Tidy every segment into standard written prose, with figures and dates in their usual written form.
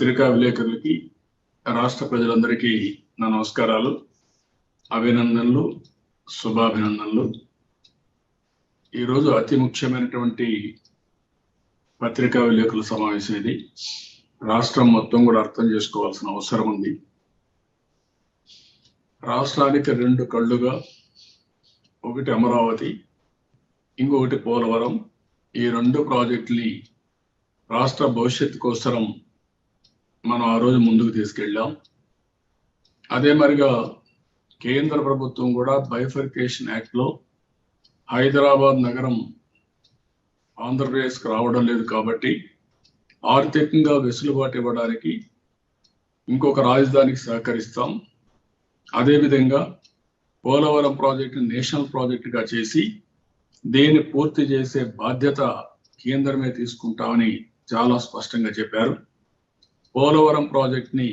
పత్రికా విలేకరులకి రాష్ట్ర ప్రజలందరికీ నా నమస్కారాలు, అభినందనలు, శుభాభినందనలు. ఈరోజు అతి ముఖ్యమైనటువంటి పత్రికా విలేకరుల సమావేశం ఇది. రాష్ట్రం మొత్తం కూడా అర్థం చేసుకోవాల్సిన అవసరం ఉంది. రాష్ట్రానికి రెండు కళ్ళుగా, ఒకటి అమరావతి, ఇంకొకటి పోలవరం. ఈ రెండు ప్రాజెక్టుని రాష్ట్ర భవిష్యత్తు కోసరం మనం ఆ రోజు ముందుకు తీసుకెళ్ళాం. అదే మరిగా కేంద్ర ప్రభుత్వం కూడా బైఫర్కేషన్ యాక్ట్లో హైదరాబాద్ నగరం ఆంధ్రప్రదేశ్కి రావడం లేదు కాబట్టి ఆర్థికంగా వెసులుబాటు ఇవ్వడానికి ఇంకొక రాజధానికి సహకరిస్తాం. అదేవిధంగా పోలవరం ప్రాజెక్టు నేషనల్ ప్రాజెక్టుగా చేసి దీన్ని పూర్తి చేసే బాధ్యత కేంద్రమే తీసుకుంటామని చాలా స్పష్టంగా చెప్పారు. పోలవరం ప్రాజెక్ట్ని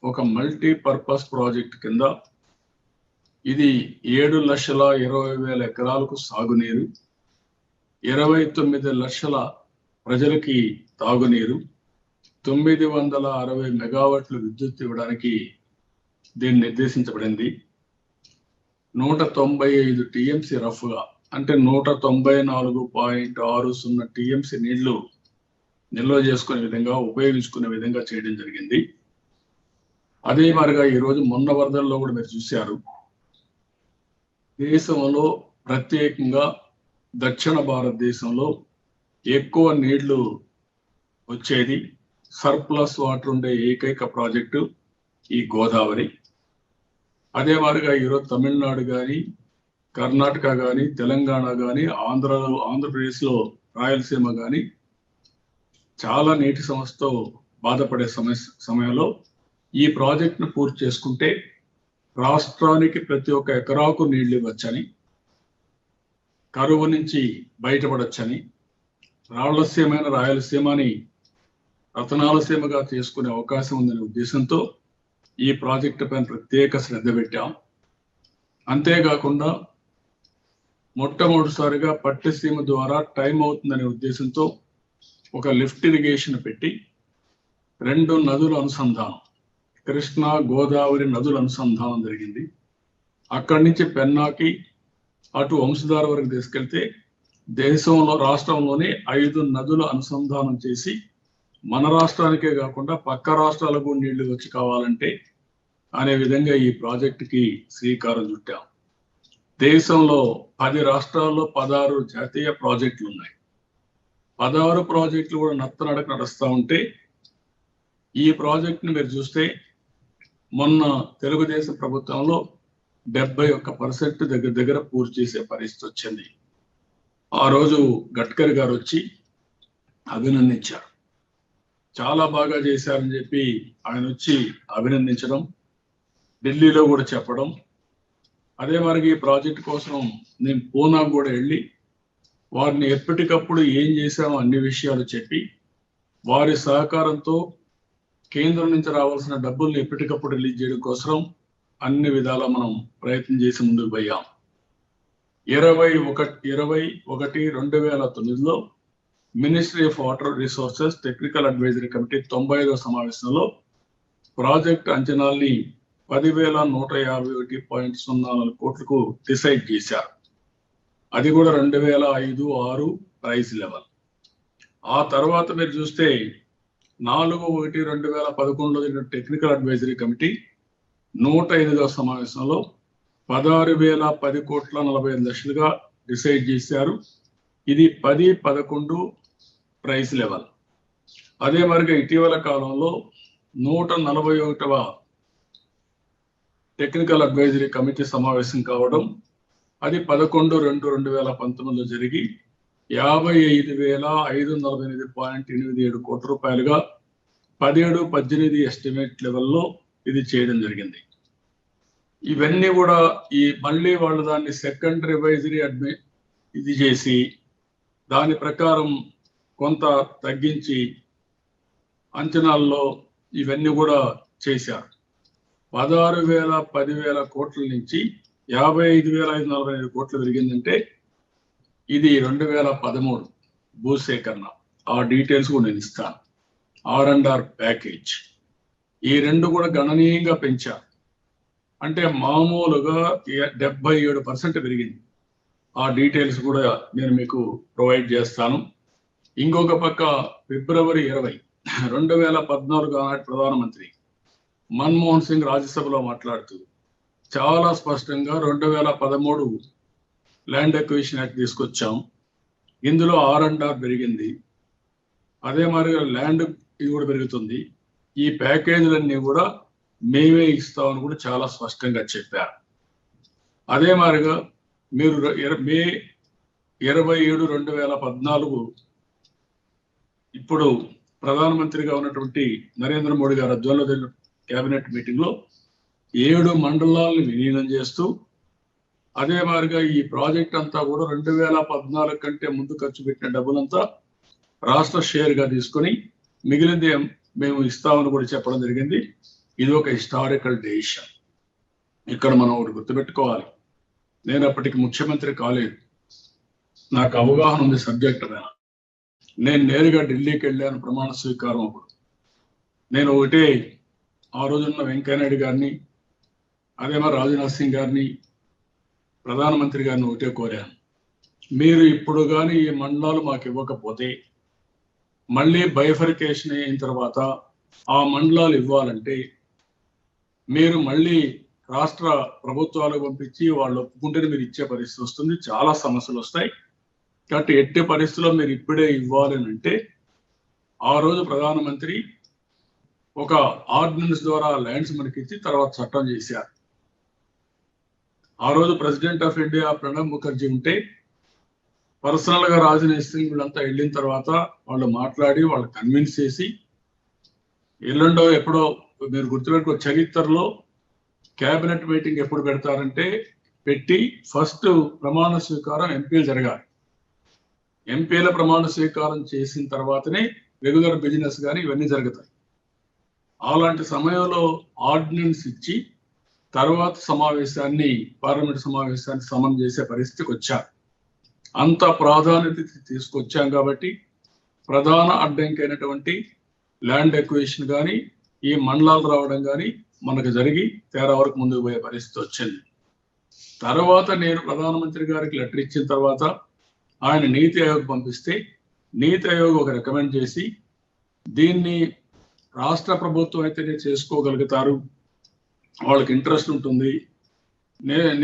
ఒక మల్టీపర్పస్ ప్రాజెక్ట్ కింద ఇది 7,20,000 ఎకరాలకు సాగునీరు, 29 లక్షల ప్రజలకి తాగునీరు, 960 మెగావాట్లు విద్యుత్ ఇవ్వడానికి దీన్ని నిర్దేశించబడింది. 195 టీఎంసీ రఫ్గా అంటే 194.60 టీఎంసీ నీళ్లు నిల్వ చేసుకునే విధంగా, ఉపయోగించుకునే విధంగా చేయడం జరిగింది. అదే మరిగా ఈరోజు మొన్న వరదల్లో కూడా మీరు చూశారు, దేశంలో ప్రత్యేకంగా దక్షిణ భారతదేశంలో ఎక్కువ నీళ్లు వచ్చేది, సర్ప్లస్ వాటర్ ఉండే ఏకైక ప్రాజెక్టు ఈ గోదావరి. అదే మాదిరిగా ఈరోజు తమిళనాడు కానీ, కర్ణాటక కానీ, తెలంగాణ కానీ, ఆంధ్రప్రదేశ్లో రాయలసీమ కానీ చాలా నీటి సమస్యతో బాధపడే సమయంలో ఈ ప్రాజెక్టును పూర్తి చేసుకుంటే రాష్ట్రానికి ప్రతి ఒక్క ఎకరాకు నీళ్లు ఇవ్వచ్చని, కరువు నుంచి బయటపడొచ్చని, రాళ్లసీమైన రాయలసీమని రతనాలసీమగా చేసుకునే అవకాశం ఉందనే ఉద్దేశంతో ఈ ప్రాజెక్టు పైన ప్రత్యేక శ్రద్ధ పెట్టాం. అంతేకాకుండా మొట్టమొదటిసారిగా పట్టిసీమ ద్వారా టైం అవుతుందనే ఉద్దేశంతో ఒక లిఫ్ట్ ఇరిగేషన్ పెట్టి 2 నదుల అనుసంధానం, కృష్ణా గోదావరి నదుల అనుసంధానం జరిగింది. అక్కడి నుంచి పెన్నాకి అటు వంశధార వరకు తీసుకెళ్తే రాష్ట్రంలోనే 5 నదుల అనుసంధానం చేసి మన రాష్ట్రానికే కాకుండా పక్క రాష్ట్రాలకు నీళ్లు వచ్చి కావాలంటే అనే విధంగా ఈ ప్రాజెక్టుకి శ్రీకారం చుట్టాం. దేశంలో 10 రాష్ట్రాల్లో 16 జాతీయ ప్రాజెక్టులు ఉన్నాయి. 16 ప్రాజెక్టులు కూడా నత్తనడక నడుస్తూ ఉంటే ఈ ప్రాజెక్టుని మీరు చూస్తే మొన్న తెలుగుదేశం ప్రభుత్వంలో 71% దగ్గర పూర్తి చేసే పరిస్థితి వచ్చింది. ఆ రోజు గడ్కరీ గారు వచ్చి అభినందించారు. చాలా బాగా చేశారని చెప్పి ఆయన వచ్చి అభినందించడం, ఢిల్లీలో కూడా చెప్పడం. అదే మరి ఈ ప్రాజెక్టు కోసం నేను పూనాకు కూడా వెళ్ళి వారిని ఎప్పటికప్పుడు ఏం చేశామో అన్ని విషయాలు చెప్పి వారి సహకారంతో కేంద్రం నుంచి రావాల్సిన డబ్బుల్ని ఎప్పటికప్పుడు రిలీజ్ చేయడం కోసం అన్ని విధాలా మనం ప్రయత్నం చేసి ముందుకు పోయాం. 21/2009లో ministry of water resources technical advisory committee 95వ సమావేశంలో ప్రాజెక్ట్ అంచనాల్ని 10,151.04 కోట్లకు డిసైడ్ చేశారు. అది కూడా 2005-06 ప్రైస్ లెవెల్. ఆ తర్వాత మీరు చూస్తే 4/1/2011లో జరిగిన టెక్నికల్ అడ్వైజరీ కమిటీ 108వ సమావేశంలో 16,010.45 డిసైడ్ చేశారు. ఇది 10-11 ప్రైస్ లెవెల్. అదే మరిగా ఇటీవల కాలంలో 141వ టెక్నికల్ అడ్వైజరీ కమిటీ సమావేశం కావడం, అది 11/2/2019లో జరిగి 55,548.87 కోట్ల రూపాయలుగా 17-18 ఎస్టిమేట్ లెవెల్లో ఇది చేయడం జరిగింది. ఇవన్నీ కూడా మళ్ళీ వాళ్ళు దాన్ని సెకండ్ రివైజరీ ఇది చేసి దాని ప్రకారం కొంత తగ్గించి అంచనాల్లో ఇవన్నీ కూడా చేశారు. 16,000-10,000 కోట్ల నుంచి 55,545 కోట్లు పెరిగిందంటే ఇది 2013 భూసేకరణ. ఆ డీటెయిల్స్ కూడా నేను ఇస్తాను. R&R ప్యాకేజ్ ఈ రెండు కూడా గణనీయంగా పెంచారు. అంటే మామూలుగా 77% పెరిగింది. ఆ డీటెయిల్స్ కూడా నేను మీకు ప్రొవైడ్ చేస్తాను. ఇంకొక పక్క ఫిబ్రవరి 20, 2014 ఆనాటి ప్రధానమంత్రి మన్మోహన్ సింగ్ రాజ్యసభలో మాట్లాడుతూ చాలా స్పష్టంగా 2013 ల్యాండ్ అక్విజిషన్ యాక్ట్ తీసుకొచ్చాం. ఇందులో R&R పెరిగింది. అదే మాదిరిగా ల్యాండ్ ఇది కూడా పెరుగుతుంది. ఈ ప్యాకేజీలన్నీ కూడా మేమే ఇస్తామని కూడా చాలా స్పష్టంగా చెప్పారు. అదే మాదిరిగా మీరు మే 27, 2014 ఇప్పుడు ప్రధానమంత్రిగా ఉన్నటువంటి నరేంద్ర మోడీ గారు ఆధ్వర్యంలో జరిగిన కేబినెట్ మీటింగ్ లో 7 మండలాలను విలీనం చేస్తూ అదే మాదిరిగా ఈ ప్రాజెక్ట్ అంతా కూడా 2014 కంటే ముందు ఖర్చు పెట్టిన డబ్బులంతా రాష్ట్ర షేర్ గా తీసుకొని మిగిలింది మేము ఇస్తామని కూడా చెప్పడం జరిగింది. ఇది ఒక హిస్టారికల్ డెసిషన్. ఇక్కడ మనం ఒకటి గుర్తుపెట్టుకోవాలి. నేను అప్పటికి ముఖ్యమంత్రి కాలేదు. నాకు అవగాహన ఉంది సబ్జెక్ట్ మీద. నేను నేరుగా ఢిల్లీకి వెళ్ళాను ప్రమాణ స్వీకారం అప్పుడు. నేను ఒకటే ఆ రోజున్న వెంకయ్యనాయుడు గారిని అదే మరి రాజ్నాథ్ సింగ్ గారిని ప్రధానమంత్రి గారిని ఒకటే కోరాను, మీరు ఇప్పుడు కానీ ఈ మండలాలు మాకు ఇవ్వకపోతే మళ్ళీ బైఫర్కేషన్ అయిన తర్వాత ఆ మండలాలు ఇవ్వాలంటే మీరు మళ్ళీ రాష్ట్ర ప్రభుత్వాలకు పంపించి వాళ్ళు ఒప్పుకుంటేనే మీరు ఇచ్చే పరిస్థితి వస్తుంది, చాలా సమస్యలు వస్తాయి. కాబట్టి ఎట్టి పరిస్థితుల్లో మీరు ఇప్పుడే ఇవ్వాలని అంటే ఆ రోజు ప్రధానమంత్రి ఒక ఆర్డినెన్స్ ద్వారా ల్యాండ్స్ మనకి ఇచ్చి తర్వాత చట్టం చేశారు. ఆ రోజు president of India Pranab Mukherjee ఉంటే పర్సనల్ గా రాజనాథ్ సింగ్ వీళ్ళంతా వెళ్ళిన తర్వాత వాళ్ళు మాట్లాడి వాళ్ళు కన్విన్స్ చేసి ఎల్లుండో ఎప్పుడో మీరు గుర్తుపెట్టుకో, చరిత్రలో కేబినెట్ మీటింగ్ ఎప్పుడు పెడతారంటే పెట్టి ఫస్ట్ ప్రమాణ స్వీకారం ఎంపీలు జరగాలి. ఎంపీల ప్రమాణ స్వీకారం చేసిన తర్వాతనే రెగ్యులర్ బిజినెస్ కానీ ఇవన్నీ జరుగుతాయి. అలాంటి సమయంలో ఆర్డినెన్స్ ఇచ్చి తర్వాత పార్లమెంట్ సమావేశాన్ని సమన్ చేసే పరిస్థితికి వచ్చారు. అంత ప్రాధాన్యత తీసుకొచ్చాం కాబట్టి ప్రధాన అడ్డంకైనటువంటి ల్యాండ్ ఎక్విజిషన్ కానీ ఈ మండలాలు రావడం కానీ మనకు జరిగి తేరా వరకు ముందుకు పోయే పరిస్థితి వచ్చింది. తర్వాత నేను ప్రధానమంత్రి గారికి లెటర్ ఇచ్చిన తర్వాత ఆయన నీతి ఆయోగ్ పంపిస్తే నీతి ఆయోగ్ ఒక రికమెండ్ చేసి దీన్ని రాష్ట్ర ప్రభుత్వం అయితేనే చేసుకోగలుగుతారు, వాళ్ళకి ఇంట్రెస్ట్ ఉంటుంది,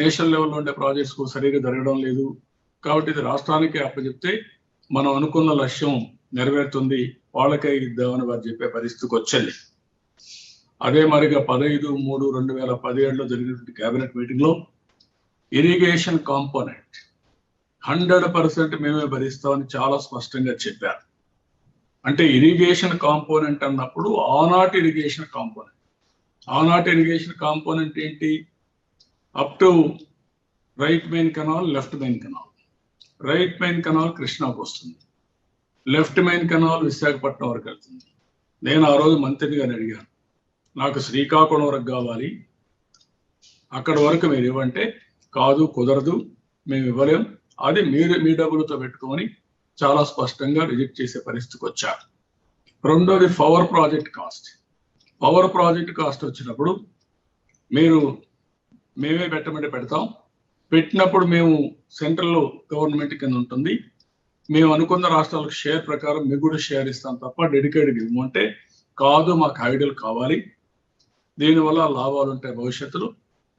నేషనల్ లెవెల్లో ఉండే ప్రాజెక్ట్స్ సరిగా జరగడం లేదు కాబట్టి ఇది రాష్ట్రానికే అప్పచెప్తే మనం అనుకున్న లక్ష్యం నెరవేరుతుంది, వాళ్ళకే ఇద్దామని వారు చెప్పే పరిస్థితికి వచ్చింది. అదే మరిగా 15/3/2017లో జరిగినటువంటి కేబినెట్ మీటింగ్ లో ఇరిగేషన్ కాంపోనెంట్ 100% మేమే భరిస్తామని చాలా స్పష్టంగా చెప్పారు. అంటే ఇరిగేషన్ కాంపోనెంట్ అన్నప్పుడు ఆనాటి ఇరిగేషన్ కాంపోనెంట్ ఏంటి? Up to right main canal, left main canal. Right main canal కృష్ణాకు వస్తుంది, లెఫ్ట్ మెయిన్ కెనాల్ విశాఖపట్నం వరకు వెళ్తుంది. నేను ఆ రోజు మంత్రిని గారిని అడిగాను, నాకు శ్రీకాకుళం వరకు కావాలి, అక్కడ వరకు మీరు ఇవ్వంటే కాదు, కుదరదు, మేము ఇవ్వలేం, అది మీరు మీ డబ్బులతో పెట్టుకొని చాలా స్పష్టంగా రిజెక్ట్ చేసే పరిస్థితికి వచ్చారు. రెండోది పవర్ ప్రాజెక్ట్ కాస్ట్ వచ్చినప్పుడు మేమే పెట్టమంటే పెడతాం, పెట్టినప్పుడు మేము సెంట్రల్ గవర్నమెంట్ కింద ఉంటుంది, మేము అనుకున్న రాష్ట్రాలకు షేర్ ప్రకారం మీకు కూడా షేర్ ఇస్తాం తప్ప డెడికేటెడ్ ఇవ్వమంటే కాదు, మాకు ఐడియల్ కావాలి, దీనివల్ల లాభాలు ఉంటాయి భవిష్యత్తులో,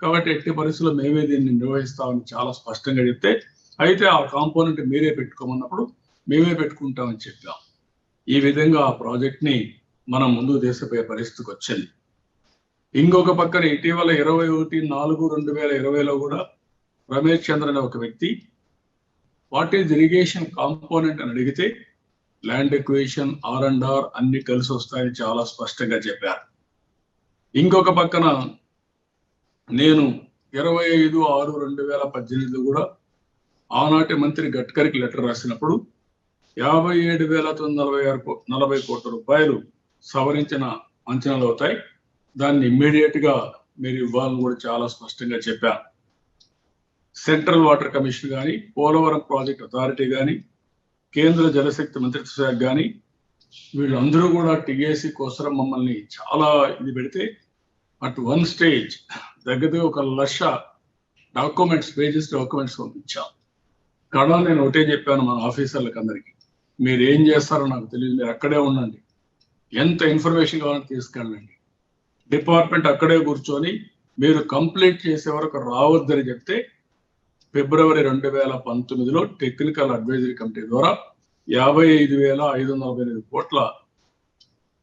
కాబట్టి ఎట్టి పరిస్థితుల్లో మేమే దీన్ని నిర్వహిస్తామని చాలా స్పష్టంగా చెప్తే అయితే ఆ కాంపోనెంట్ మీరే పెట్టుకోమన్నప్పుడు మేమే పెట్టుకుంటామని చెప్పాం. ఈ విధంగా ఆ ప్రాజెక్ట్ ని మనం ముందుకు తీసుకుపోయే పరిస్థితికి వచ్చింది. ఇంకొక పక్కన ఇటీవల 21/4/2020లో కూడా రమేష్ చంద్ర అనే ఒక వ్యక్తి వాట్ ఈజ్ ఇరిగేషన్ కాంపోనెంట్ అని అడిగితే ల్యాండ్ ఎక్విజిషన్, R&R అన్ని కలిసి వస్తాయని చాలా స్పష్టంగా చెప్పారు. ఇంకొక పక్కన నేను 25/6/2018 కూడా ఆనాటి మంత్రి గడ్కరీకి లెటర్ రాసినప్పుడు 57,940 కోట్ల రూపాయలు సవరించిన అంచనాలు అవుతాయి, దాన్ని ఇమ్మీడియట్ గా మీరు ఇవ్వాలని కూడా చాలా స్పష్టంగా చెప్పారు. సెంట్రల్ వాటర్ కమిషన్ కానీ, పోలవరం ప్రాజెక్ట్ అథారిటీ కానీ, కేంద్ర జలశక్తి మంత్రిత్వ శాఖ కానీ వీళ్ళందరూ కూడా టీఏసీ కోసం మమ్మల్ని చాలా ఇది పెడితే అట్ వన్ స్టేజ్ దగ్గర 1,00,000 డాక్యుమెంట్స్ పంపించాం. కారణం నేను ఒకటే చెప్పాను మన ఆఫీసర్లకు అందరికీ, మీరు ఏం చేస్తారో నాకు తెలియదు, మీరు అక్కడే ఉండండి, ఎంత ఇన్ఫర్మేషన్ కావాలని తీసుకెళ్ళండి, డిపార్ట్మెంట్ అక్కడే కూర్చొని మీరు కంప్లీట్ చేసే వరకు రావద్దని చెప్తే ఫిబ్రవరి 2019లో టెక్నికల్ అడ్వైజరీ కమిటీ ద్వారా 55,548 కోట్ల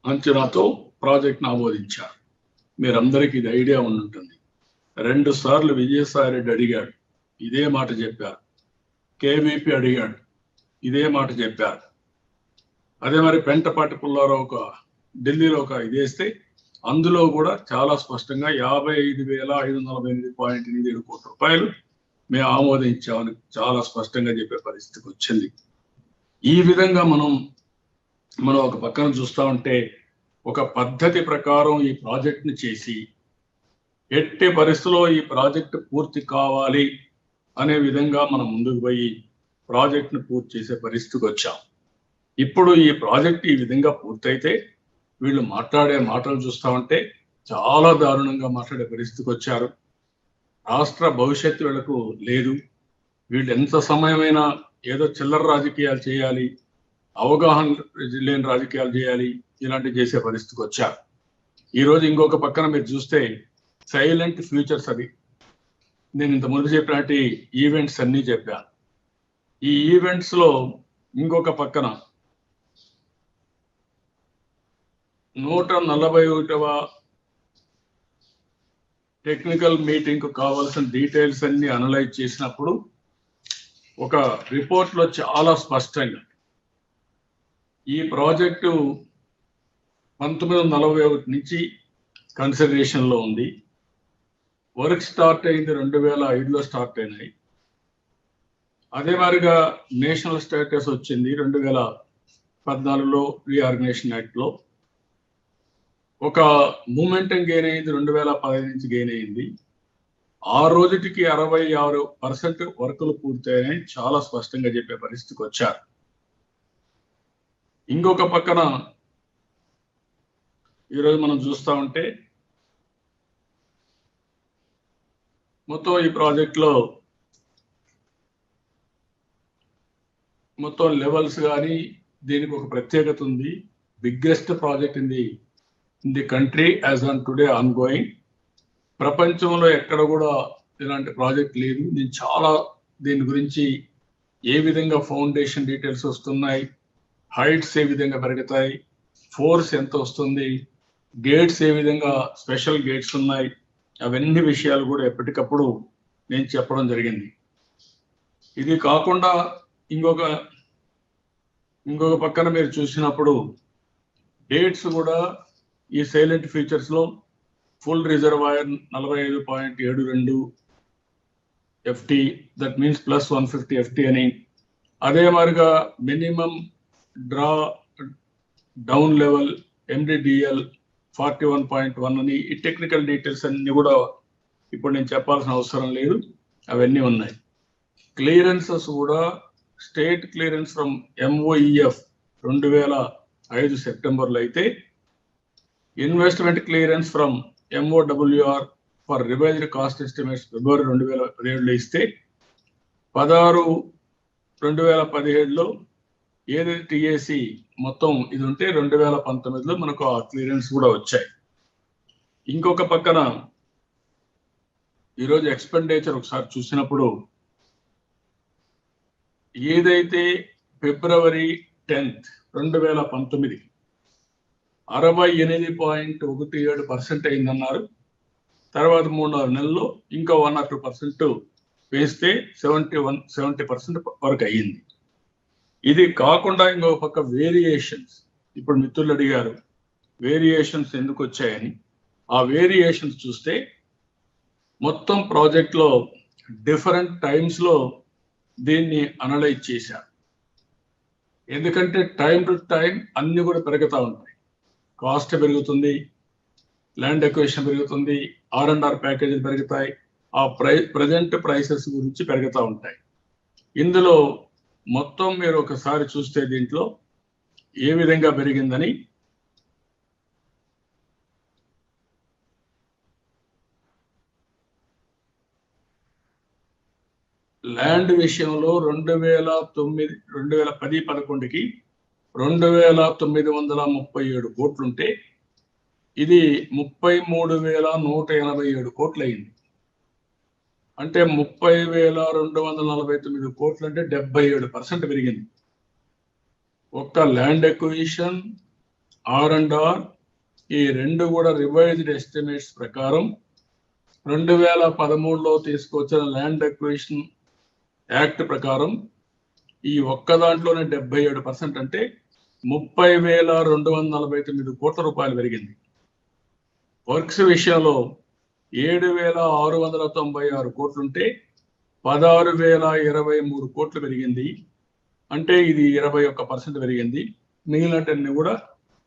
అంచనాతో ప్రాజెక్ట్ను ఆమోదించారు. మీరందరికీ ఇది ఐడియా ఉంటుంది. 2 సార్లు విజయసాయి రెడ్డి అడిగాడు, ఇదే మాట చెప్పారు. కేవీపీ అడిగాడు, ఇదే మాట చెప్పారు. అదే మరి పెంటపాటి పుల్లారావు ఢిల్లీలో ఇదేస్తే అందులో కూడా చాలా స్పష్టంగా 55,548.87 కోట్ల రూపాయలు మేము ఆమోదించామని చాలా స్పష్టంగా చెప్పే పరిస్థితికి వచ్చింది. ఈ విధంగా మనం ఒక పక్కన చూస్తా ఉంటే ఒక పద్ధతి ప్రకారం ఈ ప్రాజెక్ట్ని చేసి ఎట్టి పరిస్థితుల్లో ఈ ప్రాజెక్ట్ పూర్తి కావాలి అనే విధంగా మనం ముందుకు పోయి ప్రాజెక్ట్ను పూర్తి చేసే పరిస్థితికి వచ్చాం. ఇప్పుడు ఈ ప్రాజెక్ట్ ఈ విధంగా పూర్తయితే వీళ్ళు మాట్లాడే మాటలు చూస్తా ఉంటే చాలా దారుణంగా మాట్లాడే పరిస్థితికి వచ్చారు. రాష్ట్ర భవిష్యత్తు వీళ్ళకు లేదు. వీళ్ళు ఎంత సమయమైనా ఏదో చిల్లర రాజకీయాలు చేయాలి, అవగాహన లేని రాజకీయాలు చేయాలి, ఇలాంటివి చేసే పరిస్థితికి వచ్చారు. ఈరోజు ఇంకొక పక్కన మీరు చూస్తే సైలెంట్ ఫ్యూచర్స్, అది నేను ఇంత ముందు చెప్పినట్టు ఈవెంట్స్ అన్నీ చెప్పాను. ఈ ఈవెంట్స్ లో ఇంకొక పక్కన 141వ టెక్నికల్ మీటింగ్ కు కావాల్సిన డీటెయిల్స్ అన్ని అనలైజ్ చేసినప్పుడు ఒక రిపోర్ట్ లో చాలా స్పష్టంగా ఈ ప్రాజెక్టు 1941 నుంచి కన్సిడరేషన్ లో ఉంది. వర్క్ స్టార్ట్ అయింది 2005లో స్టార్ట్ అయినాయి. అదే మాదిరిగా నేషనల్ స్టేటస్ వచ్చింది 2014లో రీఆర్గనైజేషన్ యాక్ట్ లో. ఒక మూమెంటం గెయిన్ అయింది 2015 నుంచి గెయిన్ అయింది. ఆ రోజుటికి 66% వర్కులు పూర్తయ్యాయని చాలా స్పష్టంగా చెప్పే పరిస్థితికి వచ్చారు. ఇంకొక పక్కన ఈరోజు మనం చూస్తా ఉంటే మొత్తం ఈ ప్రాజెక్ట్ లో మొత్తం లెవెల్స్ కానీ దీనికి ఒక ప్రత్యేకత ఉంది. Biggest project in the country as on today on going. ప్రపంచంలో ఎక్కడ కూడా ఇలాంటి ప్రాజెక్ట్ లేదు. నేను చాలా దీని గురించి ఏ విధంగా ఫౌండేషన్ డీటెయిల్స్ వస్తున్నాయి, హైట్స్ ఏ విధంగా పెరుగుతాయి, ఫోర్స్ ఎంత వస్తుంది, గేట్స్ ఏ విధంగా స్పెషల్ గేట్స్ ఉన్నాయి, అవన్నీ విషయాలు కూడా ఎప్పటికప్పుడు నేను చెప్పడం జరిగింది. ఇది కాకుండా ఇంకొక పక్కన మీరు చూసినప్పుడు డేట్స్ కూడా ఈ సైలెంట్ ఫీచర్స్ లో full reservoir 45.72 FT, that means plus 150 FT అని, అదే మాదిరిగా minimum draw down level MDDL 41.1 అని, ఈ టెక్నికల్ డీటెయిల్స్ అన్ని కూడా ఇప్పుడు నేను చెప్పాల్సిన అవసరం లేదు, అవన్నీ ఉన్నాయి. క్లియరెన్సెస్ కూడా స్టేట్ క్లియరెన్స్ ఫ్రమ్ MOEF 2005 సెప్టెంబర్లో అయితే, investment clearance from MOWR for revised cost estimates February 2017లో ఇస్తే 16/2017లో ఏదైతే టీఏసీ మొత్తం ఇది ఉంటే 2019లో మనకు ఆ క్లియరెన్స్ కూడా వచ్చాయి. ఇంకొక పక్కన ఈరోజు ఎక్స్పెండిచర్ ఒకసారి చూసినప్పుడు ఏదైతే ఫిబ్రవరి 10th 2019 68.17% అయిందన్నారు. తర్వాత 3-4 నెలల్లో ఇంకా 1 or 2% వేస్తే 70% వరకు అయ్యింది. ఇది కాకుండా ఇంకొక పక్క వేరియేషన్స్, ఇప్పుడు మిత్రులు అడిగారు వేరియేషన్స్ ఎందుకు వచ్చాయని. ఆ వేరియేషన్స్ చూస్తే మొత్తం ప్రాజెక్ట్ లో డిఫరెంట్ టైమ్స్ లో దీన్ని అనలైజ్ చేశారు. ఎందుకంటే టైం టు టైం అన్ని కూడా పెరుగుతూ ఉంటాయి. కాస్ట్ పెరుగుతుంది, ల్యాండ్ ఎక్విజిషన్ పెరుగుతుంది, R&R ప్యాకేజీలు పెరుగుతాయి, ఆ ప్రజెంట్ ప్రైసెస్ గురించి పెరుగుతూ ఉంటాయి. ఇందులో మొత్తం మీరు ఒకసారి చూస్తే దీంట్లో ఏ విధంగా పెరిగిందని ల్యాండ్ విషయంలో 2010-11కి 2,937 కోట్లుంటే ఇది 33,187 కోట్లు అయింది. అంటే 30,249 కోట్లు అంటే 77% పెరిగింది. ఒక్క ల్యాండ్ ఎక్విజిషన్, R&R ఈ రెండు కూడా రివైజ్డ్ ఎస్టిమేట్స్ ప్రకారం 2013లో తీసుకొచ్చిన ల్యాండ్ ఎక్విజిషన్ యాక్ట్ ప్రకారం ఈ ఒక్క దాంట్లోనే 77% అంటే 30,249 కోట్ల రూపాయలు పెరిగింది. వర్క్స్ విషయంలో 7,696 కోట్లుంటే 16,023 కోట్లు పెరిగింది. అంటే ఇది 21% పెరిగింది. మిగిలినటన్ని కూడా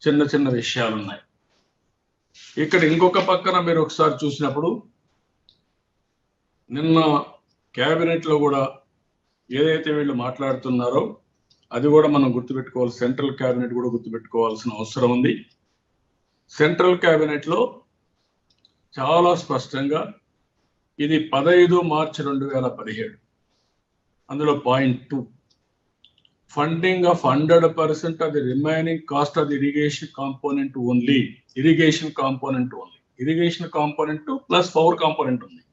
చిన్న చిన్న విషయాలు ఉన్నాయి. ఇక్కడ ఇంకొక పక్కన మీరు ఒకసారి చూసినప్పుడు నిన్న క్యాబినెట్ లో కూడా ఏదైతే వీళ్ళు మాట్లాడుతున్నారో అది కూడా మనం గుర్తుపెట్టుకోవాలి. సెంట్రల్ క్యాబినెట్ కూడా గుర్తుపెట్టుకోవాల్సిన అవసరం ఉంది. సెంట్రల్ క్యాబినెట్ లో చాలా స్పష్టంగా ఇది 15 మార్చి 2017 అందులో point 2 funding of 100% of the remaining cost of the irrigation component only. Irrigation component 2 plus power component only.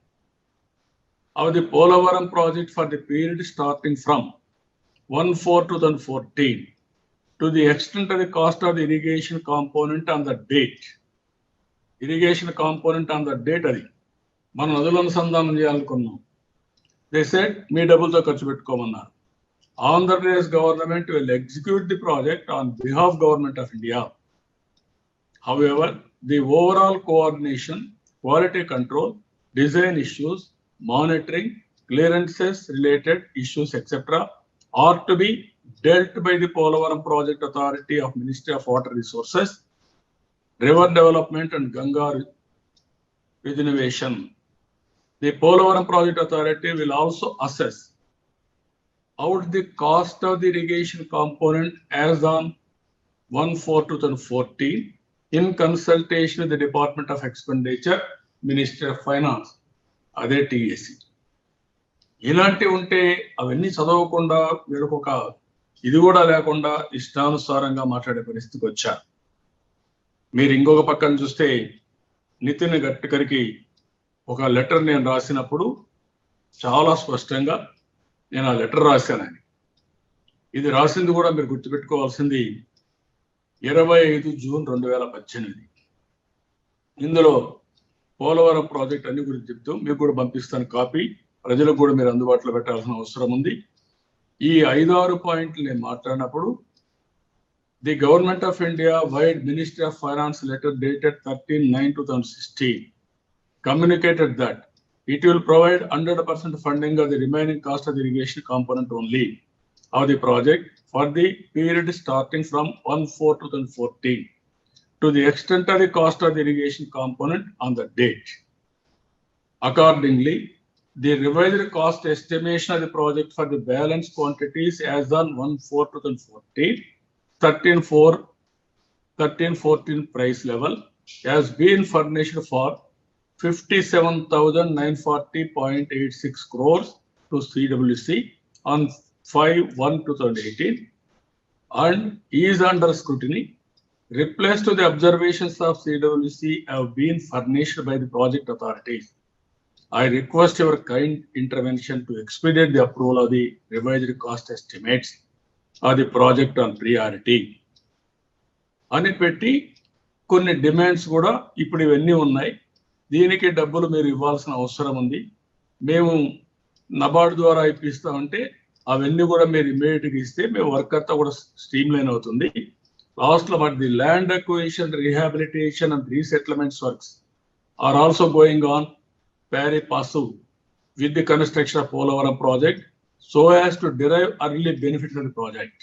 Of the Polavaram project for the period starting from 1/4/2014 to the extent of the cost of the irrigation component on the date. Irrigation component on the date అది మనం నదుల అనుసంధానం చేయాలనుకున్నాం. They said మీ డబ్బులతో ఖర్చు పెట్టుకోమన్నారు. Andhra Pradesh government will execute the project on behalf of Government of India. However, the overall coordination, quality control, design issues, monitoring, clearances related issues, etc. are to be dealt by the Polavaram Project Authority of Ministry of Water Resources, River Development and Ganga Regeneration. The Polavaram Project Authority will also assess out the cost of the irrigation component as on 1/4/2014 in consultation with the Department of Expenditure, Ministry of Finance, అదే TAC. ఇలాంటి ఉంటే అవన్నీ చదవకుండా వీళ్ళకు ఒక ఇది కూడా లేకుండా ఇష్టానుసారంగా మాట్లాడే పరిస్థితికి వచ్చారు. మీరు ఇంకొక పక్కన చూస్తే నితిన్ గడ్కరీకి ఒక లెటర్ నేను రాసినప్పుడు చాలా స్పష్టంగా నేను ఆ లెటర్ రాశానని. ఇది రాసింది కూడా మీరు గుర్తుపెట్టుకోవాల్సింది 25 జూన్ 2018. ఇందులో పోలవరం ప్రాజెక్ట్ అన్ని గురించి చెప్తూ మీకు కూడా పంపిస్తాను కాపీ. ప్రజలకు కూడా మీరు అందుబాటులో పెట్టాల్సిన అవసరం ఉంది. ఈ 5-6 పాయింట్లు నేను మాట్లాడినప్పుడు the government of India wide ministry of finance letter dated 13/9/2016 communicated that it will provide 100% funding of the remaining cost of the irrigation component only of the project for the period starting from 1/4/2014 to the extent of the cost of the irrigation component on the date. Accordingly, the revised cost estimation of the project for the balance quantities as on 1/4/2014 13/14 price level has been furnished for 57,940.86 crores to CWC on 5/1/2018 and is under scrutiny. Replaced to the observations of CWC have been furnished by the project authorities. I request your kind intervention to expedite the approval of the revised cost estimates of the project on priority. అని పెట్టి కొన్ని demands కూడా ఇప్పుడు ఇవన్నీ ఉన్నాయి. దీనికి డబ్బులు మీరు ఇవ్వాల్సిన అవసరం ఉంది. మేము నబార్డు ద్వారా ఇప్పిస్తామంటే అవన్నీ కూడా మీరు ఇమ్మీడియట్గా ఇస్తే మేము వర్క్ అంతా కూడా స్ట్రీమ్ లైన్ అవుతుంది. లాస్ట్లో but the land acquisition, rehabilitation and resettlements works are also going on pari passu with the construction of Polavaram project so as to derive early benefit of the project.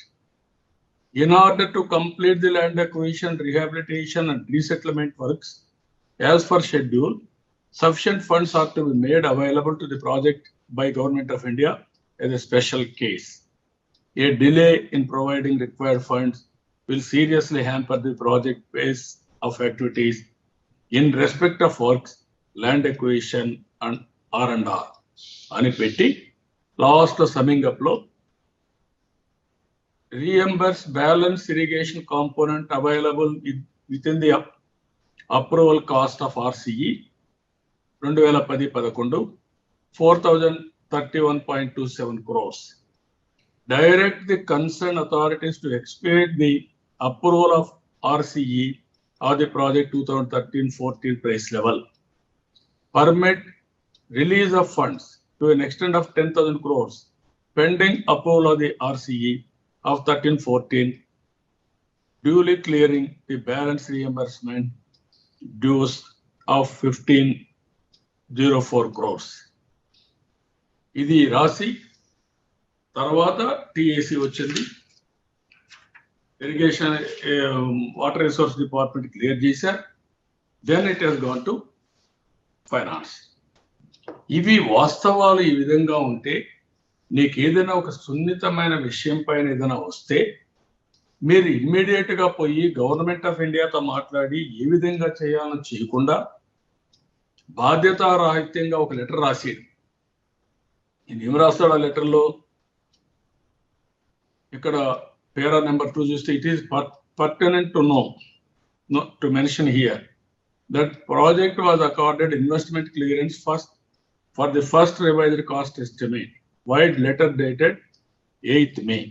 In order to complete the land acquisition, rehabilitation and resettlement works as per schedule, sufficient funds are to be made available to the project by Government of India as a special case. A delay in providing required funds will seriously hamper the project pace of activities in respect of works, land acquisition and R&R అని పెట్టి last summing up లో reimburse balance irrigation component available within the approval cost of RCE 2010-11 4,031.27 crores. Direct the concerned authorities to expedite the approval of RCE of the project 2013-14 price level. Permit release of funds to an extent of 10,000 crores pending approval of the RCE of 13-14, duly clearing the balance reimbursement dues of 1504 crores. ఇది రాసి తర్వాత TAC వచ్చింది, irrigation water resource department clear చేశారు, then it has gone to finance. ఇవి వాస్తవాలు ఈ విధంగా ఉంటే నీకు ఏదైనా ఒక సున్నితమైన విషయం పైన ఏదైనా వస్తే మీరు ఇమ్మీడియట్ గా పోయి గవర్నమెంట్ ఆఫ్ ఇండియాతో మాట్లాడి ఏ విధంగా చేయాలని చేయకుండా బాధ్యతారాహిత్యంగా ఒక లెటర్ రాసేది. నేను ఏం రాస్తాడు ఆ లెటర్లో, ఇక్కడ పేరా నెంబర్ 2 చూస్తే it is pertinent to know to mention here that project was accorded investment clearance for the first revised cost estimate, wide letter dated 8th May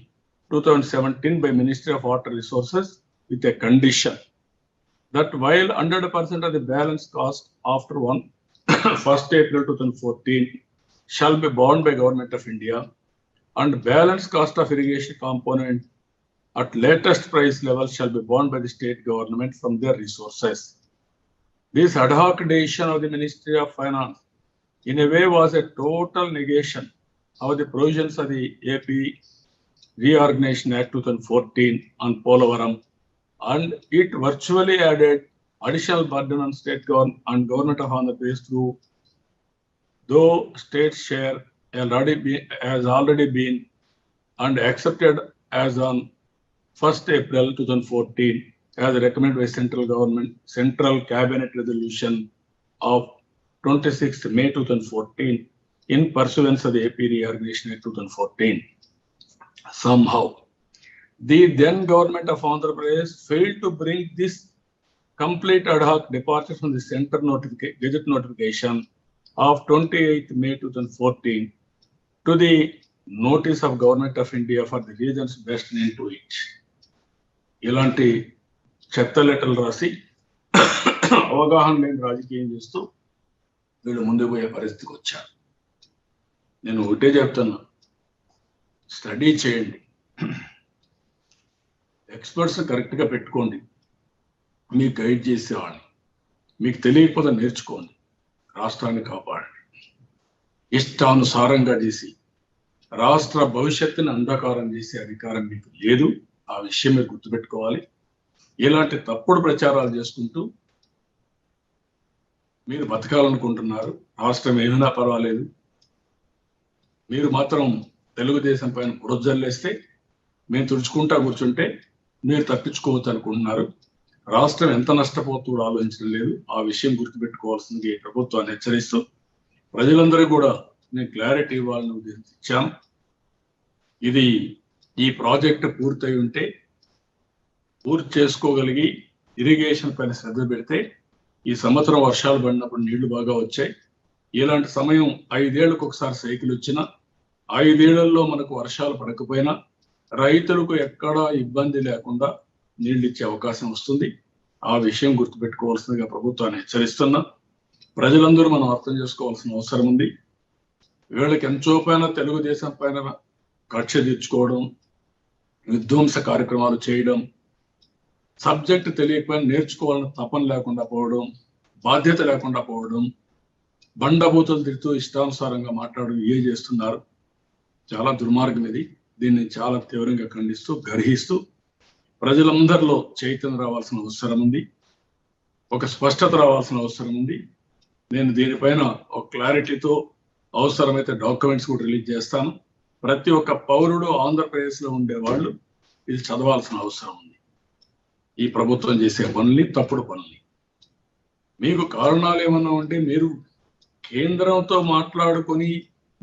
2017 by Ministry of Water Resources with a condition that while 100% of the balance cost after 1st April 2014 shall be borne by Government of India and balance cost of irrigation component at latest price level shall be borne by the state government from their resources. This ad hoc decision of the Ministry of Finance in a way was a total negation of the provisions of the AP Reorganization Act 2014 on Polavaram, and it virtually added additional burden on state government and government of Andhra Pradesh through, though state share has already been and accepted as on 1st April 2014 as recommended by Central Cabinet Resolution of 26th May 2014 in pursuance of the AP Reorganization Act 2014. Somehow, the then government of Andhra Pradesh failed to bring this complete ad hoc departure from the center gazette notification of 28th May 2014 to the notice of Government of India for the regions best known to it. ఇలాంటి చెత్త లెటర్లు రాసి అవగాహన లేని రాజకీయం చేస్తూ వీళ్ళు ముందుకు పోయే పరిస్థితికి వచ్చారు. నేను ఒకటే చెప్తున్నా, స్టడీ చేయండి, ఎక్స్పర్ట్స్ కరెక్ట్గా పెట్టుకోండి, మీకు గైడ్ చేసేవాడిని, మీకు తెలియకపోతే నేర్చుకోండి, రాష్ట్రాన్ని కాపాడండి. ఇష్టానుసారంగా చేసి రాష్ట్ర భవిష్యత్తుని అంధకారం చేసే అధికారం మీకు లేదు. ఆ విషయం మీరు గుర్తుపెట్టుకోవాలి. ఇలాంటి తప్పుడు ప్రచారాలు చేసుకుంటూ మీరు బతకాలనుకుంటున్నారు, రాష్ట్రం ఏమైనా పర్వాలేదు, మీరు మాత్రం తెలుగుదేశం పైన బురజల్లేస్తే మేము తుడుచుకుంటా కూర్చుంటే మీరు తప్పించుకోవచ్చు అనుకుంటున్నారు. రాష్ట్రం ఎంత నష్టపోతుందో ఆలోచించడం లేదు. ఆ విషయం గుర్తుపెట్టుకోవాల్సింది ప్రభుత్వాన్ని హెచ్చరిస్తూ ప్రజలందరూ కూడా నేను క్లారిటీ ఇవ్వాలని ఉద్దేశించాను. ఇది ఈ ప్రాజెక్టు పూర్తయి ఉంటే, పూర్తి చేసుకోగలిగి ఇరిగేషన్ పైన శ్రద్ధ పెడితే ఈ సంవత్సరం వర్షాలు పడినప్పుడు నీళ్లు బాగా వచ్చాయి. ఇలాంటి సమయం 5 ఏళ్లకు ఒకసారి సైకిల్ వచ్చినా, 5 ఏళ్లలో మనకు వర్షాలు పడకపోయినా రైతులకు ఎక్కడా ఇబ్బంది లేకుండా నీళ్లు ఇచ్చే అవకాశం వస్తుంది. ఆ విషయం గుర్తుపెట్టుకోవాల్సిందిగా ప్రభుత్వాన్ని హెచ్చరిస్తున్నా. ప్రజలందరూ మనం అర్థం చేసుకోవాల్సిన అవసరం ఉంది. వీళ్ళకి ఎంతో పైన తెలుగుదేశం పైన కక్ష తీర్చుకోవడం, విధ్వంస కార్యక్రమాలు చేయడం, సబ్జెక్ట్ తెలియకపోయినా నేర్చుకోవాలని తపన లేకుండా పోవడం, బాధ్యత లేకుండా పోవడం, బండబూతులు తిడుతూ ఇష్టానుసారంగా మాట్లాడడం చేస్తున్నారు. చాలా దుర్మార్గం ఇది. దీన్ని చాలా తీవ్రంగా ఖండిస్తూ గర్హిస్తూ ప్రజలందరిలో చైతన్యం రావాల్సిన అవసరం ఉంది, ఒక స్పష్టత రావాల్సిన అవసరం ఉంది. నేను దీనిపైన ఒక క్లారిటీతో అవసరమైతే డాక్యుమెంట్స్ కూడా రిలీజ్ చేస్తాను. ప్రతి ఒక్క పౌరుడు ఆంధ్రప్రదేశ్లో ఉండే వాళ్ళు ఇది చదవాల్సిన అవసరం ఉంది. ఈ ప్రభుత్వం చేసే పనుల్ని, తప్పుడు పనుల్ని. మీకు కారణాలు ఏమన్నా ఉంటే మీరు కేంద్రంతో మాట్లాడుకొని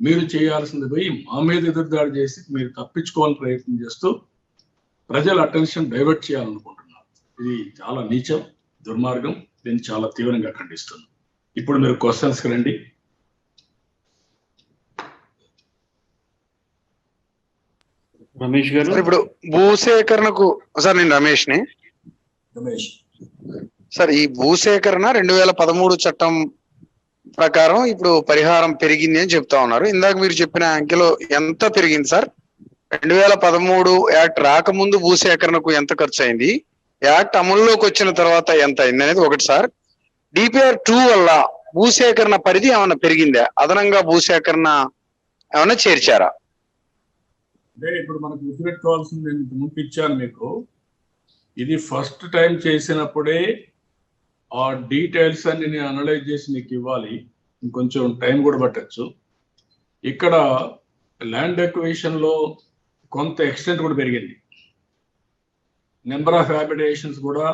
మీరు చేయాల్సింది పోయి మా మీద ఎదురుదాడి చేసి మీరు తప్పించుకోవాలని ప్రయత్నం చేస్తూ ప్రజల అటెన్షన్ డైవర్ట్ చేయాలనుకుంటున్నారు. ఇది చాలా నీచం, దుర్మార్గం. దీన్ని చాలా తీవ్రంగా ఖండిస్తున్నాను. ఇప్పుడు మీరు క్వశ్చన్స్కి రండి. రమేష్ గారు. ఇప్పుడు భూసేకరణకు సార్, నేను రమేష్ సార్. ఈ భూసేకరణ 2013 చట్టం ప్రకారం ఇప్పుడు పరిహారం పెరిగింది అని చెప్తా ఉన్నారు. ఇందాక మీరు చెప్పిన అంకెలో ఎంత పెరిగింది సార్? 2013 యాక్ట్ రాకముందు భూసేకరణకు ఎంత ఖర్చు అయింది, యాక్ట్ అమల్లోకి వచ్చిన తర్వాత ఎంత అయింది అనేది ఒకటి సార్. డిపిఆర్ 2 వల్ల భూసేకరణ పరిధి ఏమన్నా పెరిగిందా? అదనంగా భూసేకరణ ఏమన్నా చేర్చారా? అంటే ఇప్పుడు మనకు గుర్తుపెట్టుకోవాల్సింది, నేను ముందు ఇచ్చాను మీకు. ఇది ఫస్ట్ టైం చేసినప్పుడే ఆ డీటెయిల్స్ అన్ని నేను అనలైజ్ చేసి నీకు ఇవ్వాలి. ఇంకొంచెం టైం కూడా పట్టచ్చు. ఇక్కడ ల్యాండ్ అక్విజిషన్ లో కొంత ఎక్స్టెంట్ కూడా పెరిగింది. నెంబర్ ఆఫ్ హ్యాబిటేషన్స్ కూడా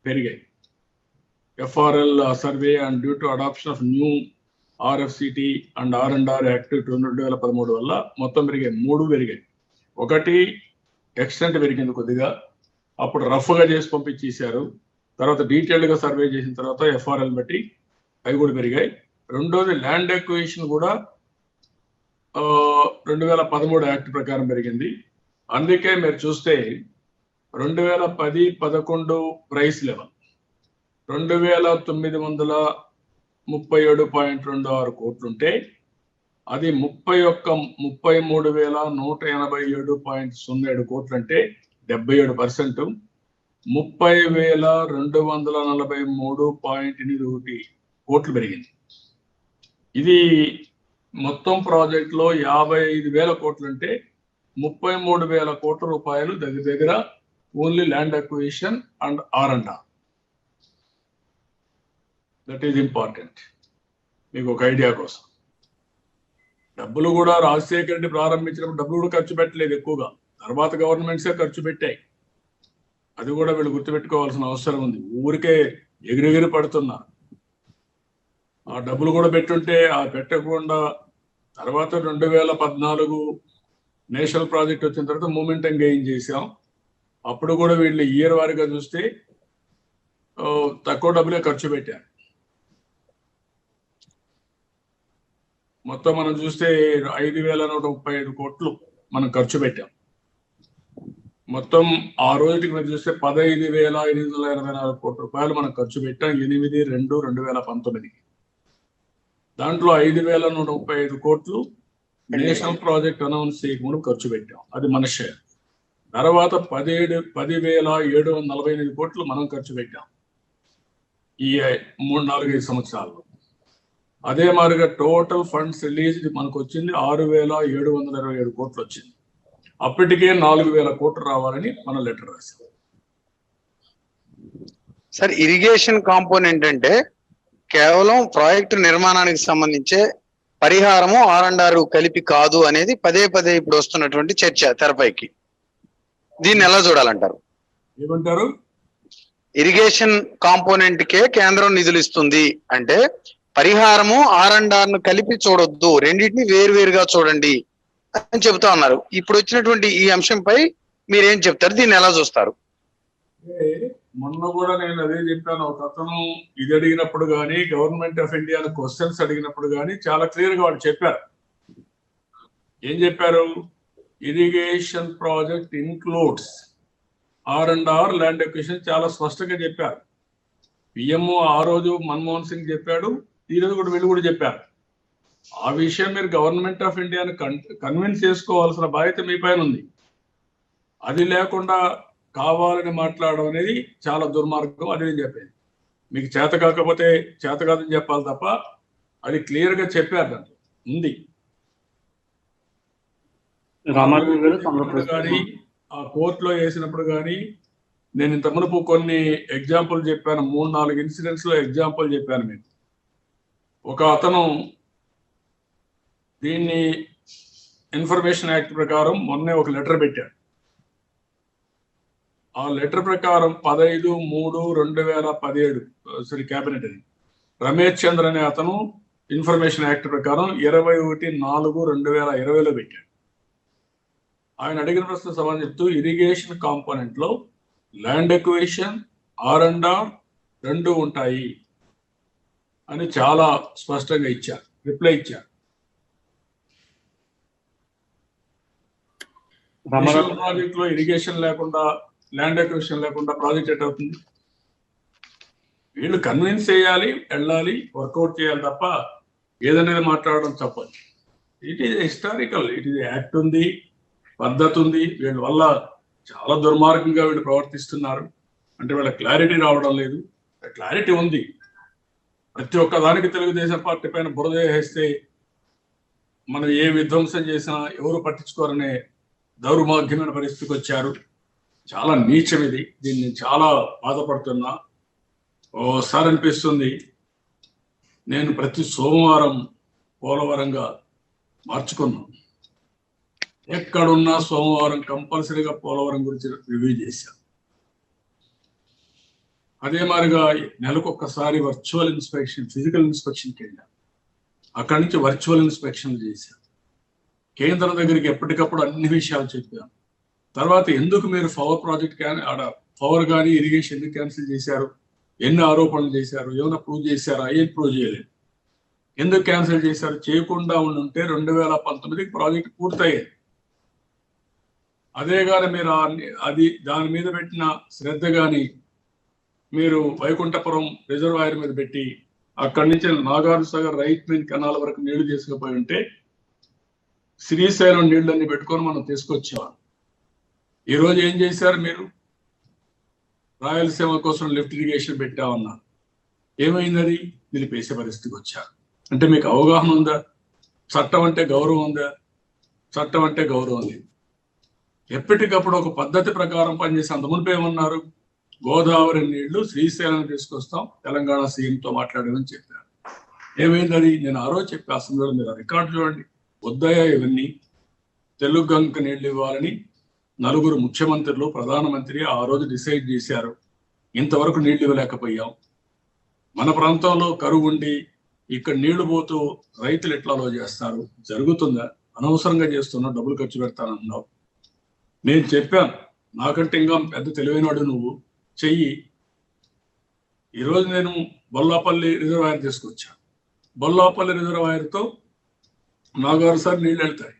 పెరిగాయి. FRL survey and due to adoption of new RFCT and R act 2013 వల్ల మొత్తం పెరిగాయి. 3 పెరిగాయి. ఒకటి ఎక్స్టెంట్ పెరిగింది కొద్దిగా, అప్పుడు రఫ్గా చేసి పంపించేశారు. తర్వాత డీటెయిల్డ్గా సర్వే చేసిన తర్వాత ఎఫ్ఆర్ఎల్ బట్టి అవి కూడా పెరిగాయి. రెండోది ల్యాండ్ అక్విజిషన్ కూడా 2013 యాక్ట్ ప్రకారం పెరిగింది. అందుకే మీరు చూస్తే 2010-11 ప్రైస్ లెవెల్ 2937.26 కోట్లుంటే అది 33,187.07 కోట్లు, అంటే 77%. 30,243.81 కోట్లు పెరిగింది. ఇది మొత్తం ప్రాజెక్ట్ లో 55,000 కోట్లు, అంటే 33,000 కోట్ల రూపాయలు దగ్గర దగ్గర only land acquisition and R&R. That is important. మీకు ఒక ఐడియా కోసం. డబ్బులు కూడా రాజశేఖర రెడ్డి ప్రారంభించినప్పుడు డబ్బులు కూడా ఖర్చు పెట్టలేదు ఎక్కువగా, తర్వాత గవర్నమెంట్సే ఖర్చు పెట్టాయి. అది కూడా వీళ్ళు గుర్తుపెట్టుకోవాల్సిన అవసరం ఉంది. ఊరికే ఎగిరెగిరి పడుతున్నారు. ఆ డబ్బులు కూడా పెట్టుంటే ఆ పెట్టకుండా తర్వాత 2014 నేషనల్ ప్రాజెక్ట్ వచ్చిన తర్వాత మూమెంటం గెయిన్ చేసాం. అప్పుడు కూడా వీళ్ళు ఇయర్ వారీగా చూస్తే తక్కువ డబ్బులే ఖర్చు పెట్టారు. మొత్తం మనం చూస్తే 5,135 కోట్లు మనం ఖర్చు పెట్టాం. మొత్తం ఆ రోజుకి మీరు చూస్తే 15,884 కోట్ల రూపాయలు మనం ఖర్చు పెట్టాం 8/2/2019. దాంట్లో 5,135 కోట్లు నేషనల్ ప్రాజెక్ట్ అనౌన్స్ చేయకుండా ఖర్చు పెట్టాం, అది మన షేర్. తర్వాత 10,748 కోట్లు మనం ఖర్చు పెట్టాం ఈ 3-4-5 సంవత్సరాల్లో. అదే మాదిరిగా టోటల్ ఫండ్స్ రిలీజ్ మనకు వచ్చింది 6,727 కోట్లు వచ్చింది. అప్పటికే 4,000 కోట్లు రావాలని మనం లెటర్ రాసాం. సార్, ఇరిగేషన్ కాంపోనెంట్ అంటే కేవలం ప్రాజెక్టు నిర్మాణానికి సంబంధించే పరిహారము R&R కలిపి కాదు అనేది పదే పదే ఇప్పుడు వస్తున్నటువంటి చర్చ తెరపైకి. దీన్ని ఎలా చూడాలంటారు? ఏమంటారు? ఇరిగేషన్ కాంపోనెంట్ కే కేంద్రం నిధులు ఇస్తుంది అంటే పరిహారము R&R కలిపి చూడొద్దు, రెండింటిని వేరువేరుగా చూడండి అని చెబుతా ఉన్నారు. ఇప్పుడు వచ్చినటువంటి ఈ అంశంపై మీరేం చెప్తారు? దీన్ని ఎలా చూస్తారు? మొన్న కూడా నేను అదే చెప్పాను. ఒక అతను ఇది అడిగినప్పుడు కానీ, గవర్నమెంట్ ఆఫ్ ఇండియా క్వశ్చన్స్ అడిగినప్పుడు కానీ చాలా క్లియర్ గా వాళ్ళు చెప్పారు. ఏం చెప్పారు? Irrigation project includes R&R land acquisition చాలా స్పష్టంగా చెప్పారు. పిఎంఓ ఆ రోజు మన్మోహన్ సింగ్ చెప్పాడు, ఈ రోజు కూడా వీళ్ళు కూడా చెప్పారు. ఆ విషయం మీరు గవర్నమెంట్ ఆఫ్ ఇండియాను కన్విన్స్ చేసుకోవాల్సిన బాధ్యత మీ పైన ఉంది. అది లేకుండా కావాలని మాట్లాడడం అనేది చాలా దుర్మార్గం. అది నేను చెప్పేది. మీకు చేత కాకపోతే చేత కాదని చెప్పాలి తప్ప అది క్లియర్ గా చెప్పారు, దాంట్లో ఉంది. కానీ ఆ కోర్టులో వేసినప్పుడు కానీ నేను ఇంత మునుపు కొన్ని ఎగ్జాంపుల్ చెప్పాను, 3-4 ఇన్సిడెంట్స్ లో ఎగ్జాంపుల్ చెప్పాను మీకు. ఒక అతను దీన్ని ఇన్ఫర్మేషన్ యాక్ట్ ప్రకారం మొన్నే ఒక లెటర్ పెట్టాడు. ఆ లెటర్ ప్రకారం 15/3/2017 క్యాబినెట్ అది రమేష్ చంద్ర అనే అతను ఇన్ఫర్మేషన్ యాక్ట్ ప్రకారం 21/4/2020లో పెట్టాడు. ఆయన అడిగిన ప్రశ్న సమాధానం చెప్తూ ఇరిగేషన్ కాంపోనెంట్ లో ల్యాండ్ ఎక్విజిషన్ R&R రెండు ఉంటాయి అని చాలా స్పష్టంగా ఇచ్చారు, రిప్లై ఇచ్చారు. ప్రాజెక్ట్ లో ఇరిగేషన్ లేకుండా, ల్యాండ్ ఎక్విజిషన్ లేకుండా ప్రాజెక్ట్ ఎట్ అవుతుంది? వీళ్ళు కన్విన్స్ చేయాలి, వెళ్ళాలి, వర్కౌట్ చేయాలి తప్ప ఏదనేది మాట్లాడడం తప్పదు. It is historical, it is act ఉంది, పద్ధతి ఉంది. వీళ్ళ వల్ల చాలా దుర్మార్గంగా వీళ్ళు ప్రవర్తిస్తున్నారు. అంటే వీళ్ళ క్లారిటీ రావడం లేదు. క్లారిటీ ఉంది, ప్రతి ఒక్క దానికి తెలుగుదేశం పార్టీ పైన బురద వేస్తే మనం ఏ విధ్వంసం చేసినా ఎవరు పట్టించుకోరనే దౌర్భాగ్యమైన పరిస్థితికి వచ్చారు. చాలా నీచం ఇది. దీన్ని చాలా బాధపడుతున్నా. ఓసారి అనిపిస్తుంది నేను ప్రతి సోమవారం పోలవరంగా మార్చుకున్నాను. ఎక్కడున్నా సోమవారం కంపల్సరీగా పోలవరం గురించి రివ్యూ చేశాను. అదే మాదిరిగా నెలకొక్కసారి వర్చువల్ ఇన్స్పెక్షన్, ఫిజికల్ ఇన్స్పెక్షన్కి వెళ్ళాను. అక్కడి నుంచి వర్చువల్ ఇన్స్పెక్షన్లు చేశాను. కేంద్రం దగ్గరికి ఎప్పటికప్పుడు అన్ని విషయాలు చెప్పాను. తర్వాత ఎందుకు మీరు పవర్ ప్రాజెక్ట్ పవర్ కానీ ఇరిగేషన్ ఎందుకు క్యాన్సిల్ చేశారు, ఎన్ని ఆరోపణలు చేశారు, ఏమైనా ప్రూవ్ చేశారా? ఏం ప్రూవ్ చేయలేదు. ఎందుకు క్యాన్సిల్ చేశారు? చేయకుండా ఉంటే 2019కి ప్రాజెక్ట్ పూర్తయ్యేది. అదే కానీ మీరు దాని మీద పెట్టిన శ్రద్ధ కానీ మీరు వైకుంఠపురం రిజర్వాయర్ మీద పెట్టి అక్కడి నుంచి నాగార్జునసాగర్ రైట్ మెయిన్ కెనాల్ వరకు నీళ్లు తీసుకుపోయి ఉంటే శ్రీశైలం నీళ్ళన్ని పెట్టుకొని మనం తీసుకొచ్చేవాళ్ళం. ఈరోజు ఏం చేశారు మీరు? రాయలసీమ కోసం లిఫ్ట్ ఇరిగేషన్ పెట్టామన్నారు. ఏమైంది? అది నిలిపేసే పరిస్థితికి వచ్చారు. అంటే మీకు అవగాహన ఉందా? చట్టం అంటే గౌరవం ఉందా? చట్టం అంటే గౌరవం లేదు. ఎప్పటికప్పుడు ఒక పద్ధతి ప్రకారం పనిచేసి అంత మునుపు ఏమన్నారు? గోదావరి నీళ్లు శ్రీశైలం తీసుకొస్తాం, తెలంగాణ సీఎంతో మాట్లాడామని చెప్పారు. ఏమైంది అది? నేను ఆ రోజు చెప్పే అసెంబ్లీలో మీరు రికార్డు చూడండి. వద్దయా ఇవన్నీ? తెలుగు గంగ నీళ్లు ఇవ్వాలని 4 ముఖ్యమంత్రులు, ప్రధానమంత్రి ఆ రోజు డిసైడ్ చేశారు. ఇంతవరకు నీళ్లు ఇవ్వలేకపోయాం. మన ప్రాంతంలో కరువు ఉండి ఇక్కడ నీళ్లు పోతూ రైతులు ఎట్లా అలో చేస్తారు? జరుగుతుందా? అనవసరంగా చేస్తున్నావు, డబ్బులు ఖర్చు పెడతానన్నావు. నేను చెప్పాను, నాకంటే ఇంకా పెద్ద తెలివైనవాడు నువ్వు, చెయ్యి. ఈరోజు నేను బొల్లాపల్లి రిజర్వాయర్ తీసుకొచ్చాను. బొల్లాపల్లి రిజర్వాయర్తో నాగార్జునసాగర్ నీళ్ళు వెళ్తాయి.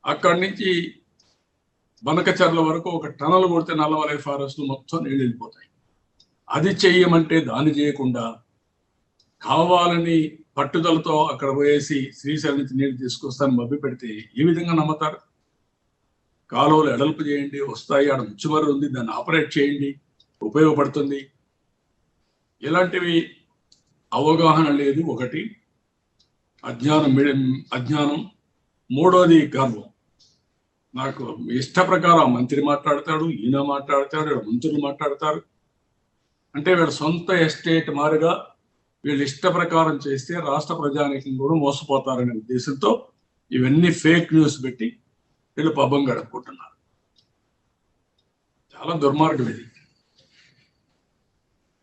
అక్కడి నుంచి బనకచర్ల వరకు ఒక టనల్ కొడితే నల్లమలై ఫారెస్ట్ మొత్తం నీళ్ళు వెళ్ళిపోతాయి. అది చెయ్యమంటే దాన్ని చేయకుండా కావాలని పట్టుదలతో అక్కడ పోయేసి శ్రీశైలం నుంచి నీళ్ళు తీసుకొస్తాను మభ్య పెడితే ఏ విధంగా నమ్ముతారు? కాలువలు ఎడల్పు చేయండి, వస్తాయి, ఆడ ముచ్చుమర్రు ఉంది, దాన్ని ఆపరేట్ చేయండి, ఉపయోగపడుతుంది. ఇలాంటివి అవగాహన లేదు. ఒకటి అజ్ఞానం. మూడోది గర్వం. నాకు ఇష్ట ప్రకారం మంత్రి మాట్లాడతాడు, ఈయన మాట్లాడతాడు, మంత్రులు మాట్లాడతారు. అంటే వీళ్ళ సొంత ఎస్టేట్ మారుగా వీళ్ళు ఇష్ట ప్రకారం చేస్తే రాష్ట్ర ప్రజానీకం కూడా మోసపోతారనే ఉద్దేశంతో ఇవన్నీ ఫేక్ న్యూస్ పెట్టి వీళ్ళు పబ్బం గడుపుకుంటున్నారు. చాలా దుర్మార్గం ఇది.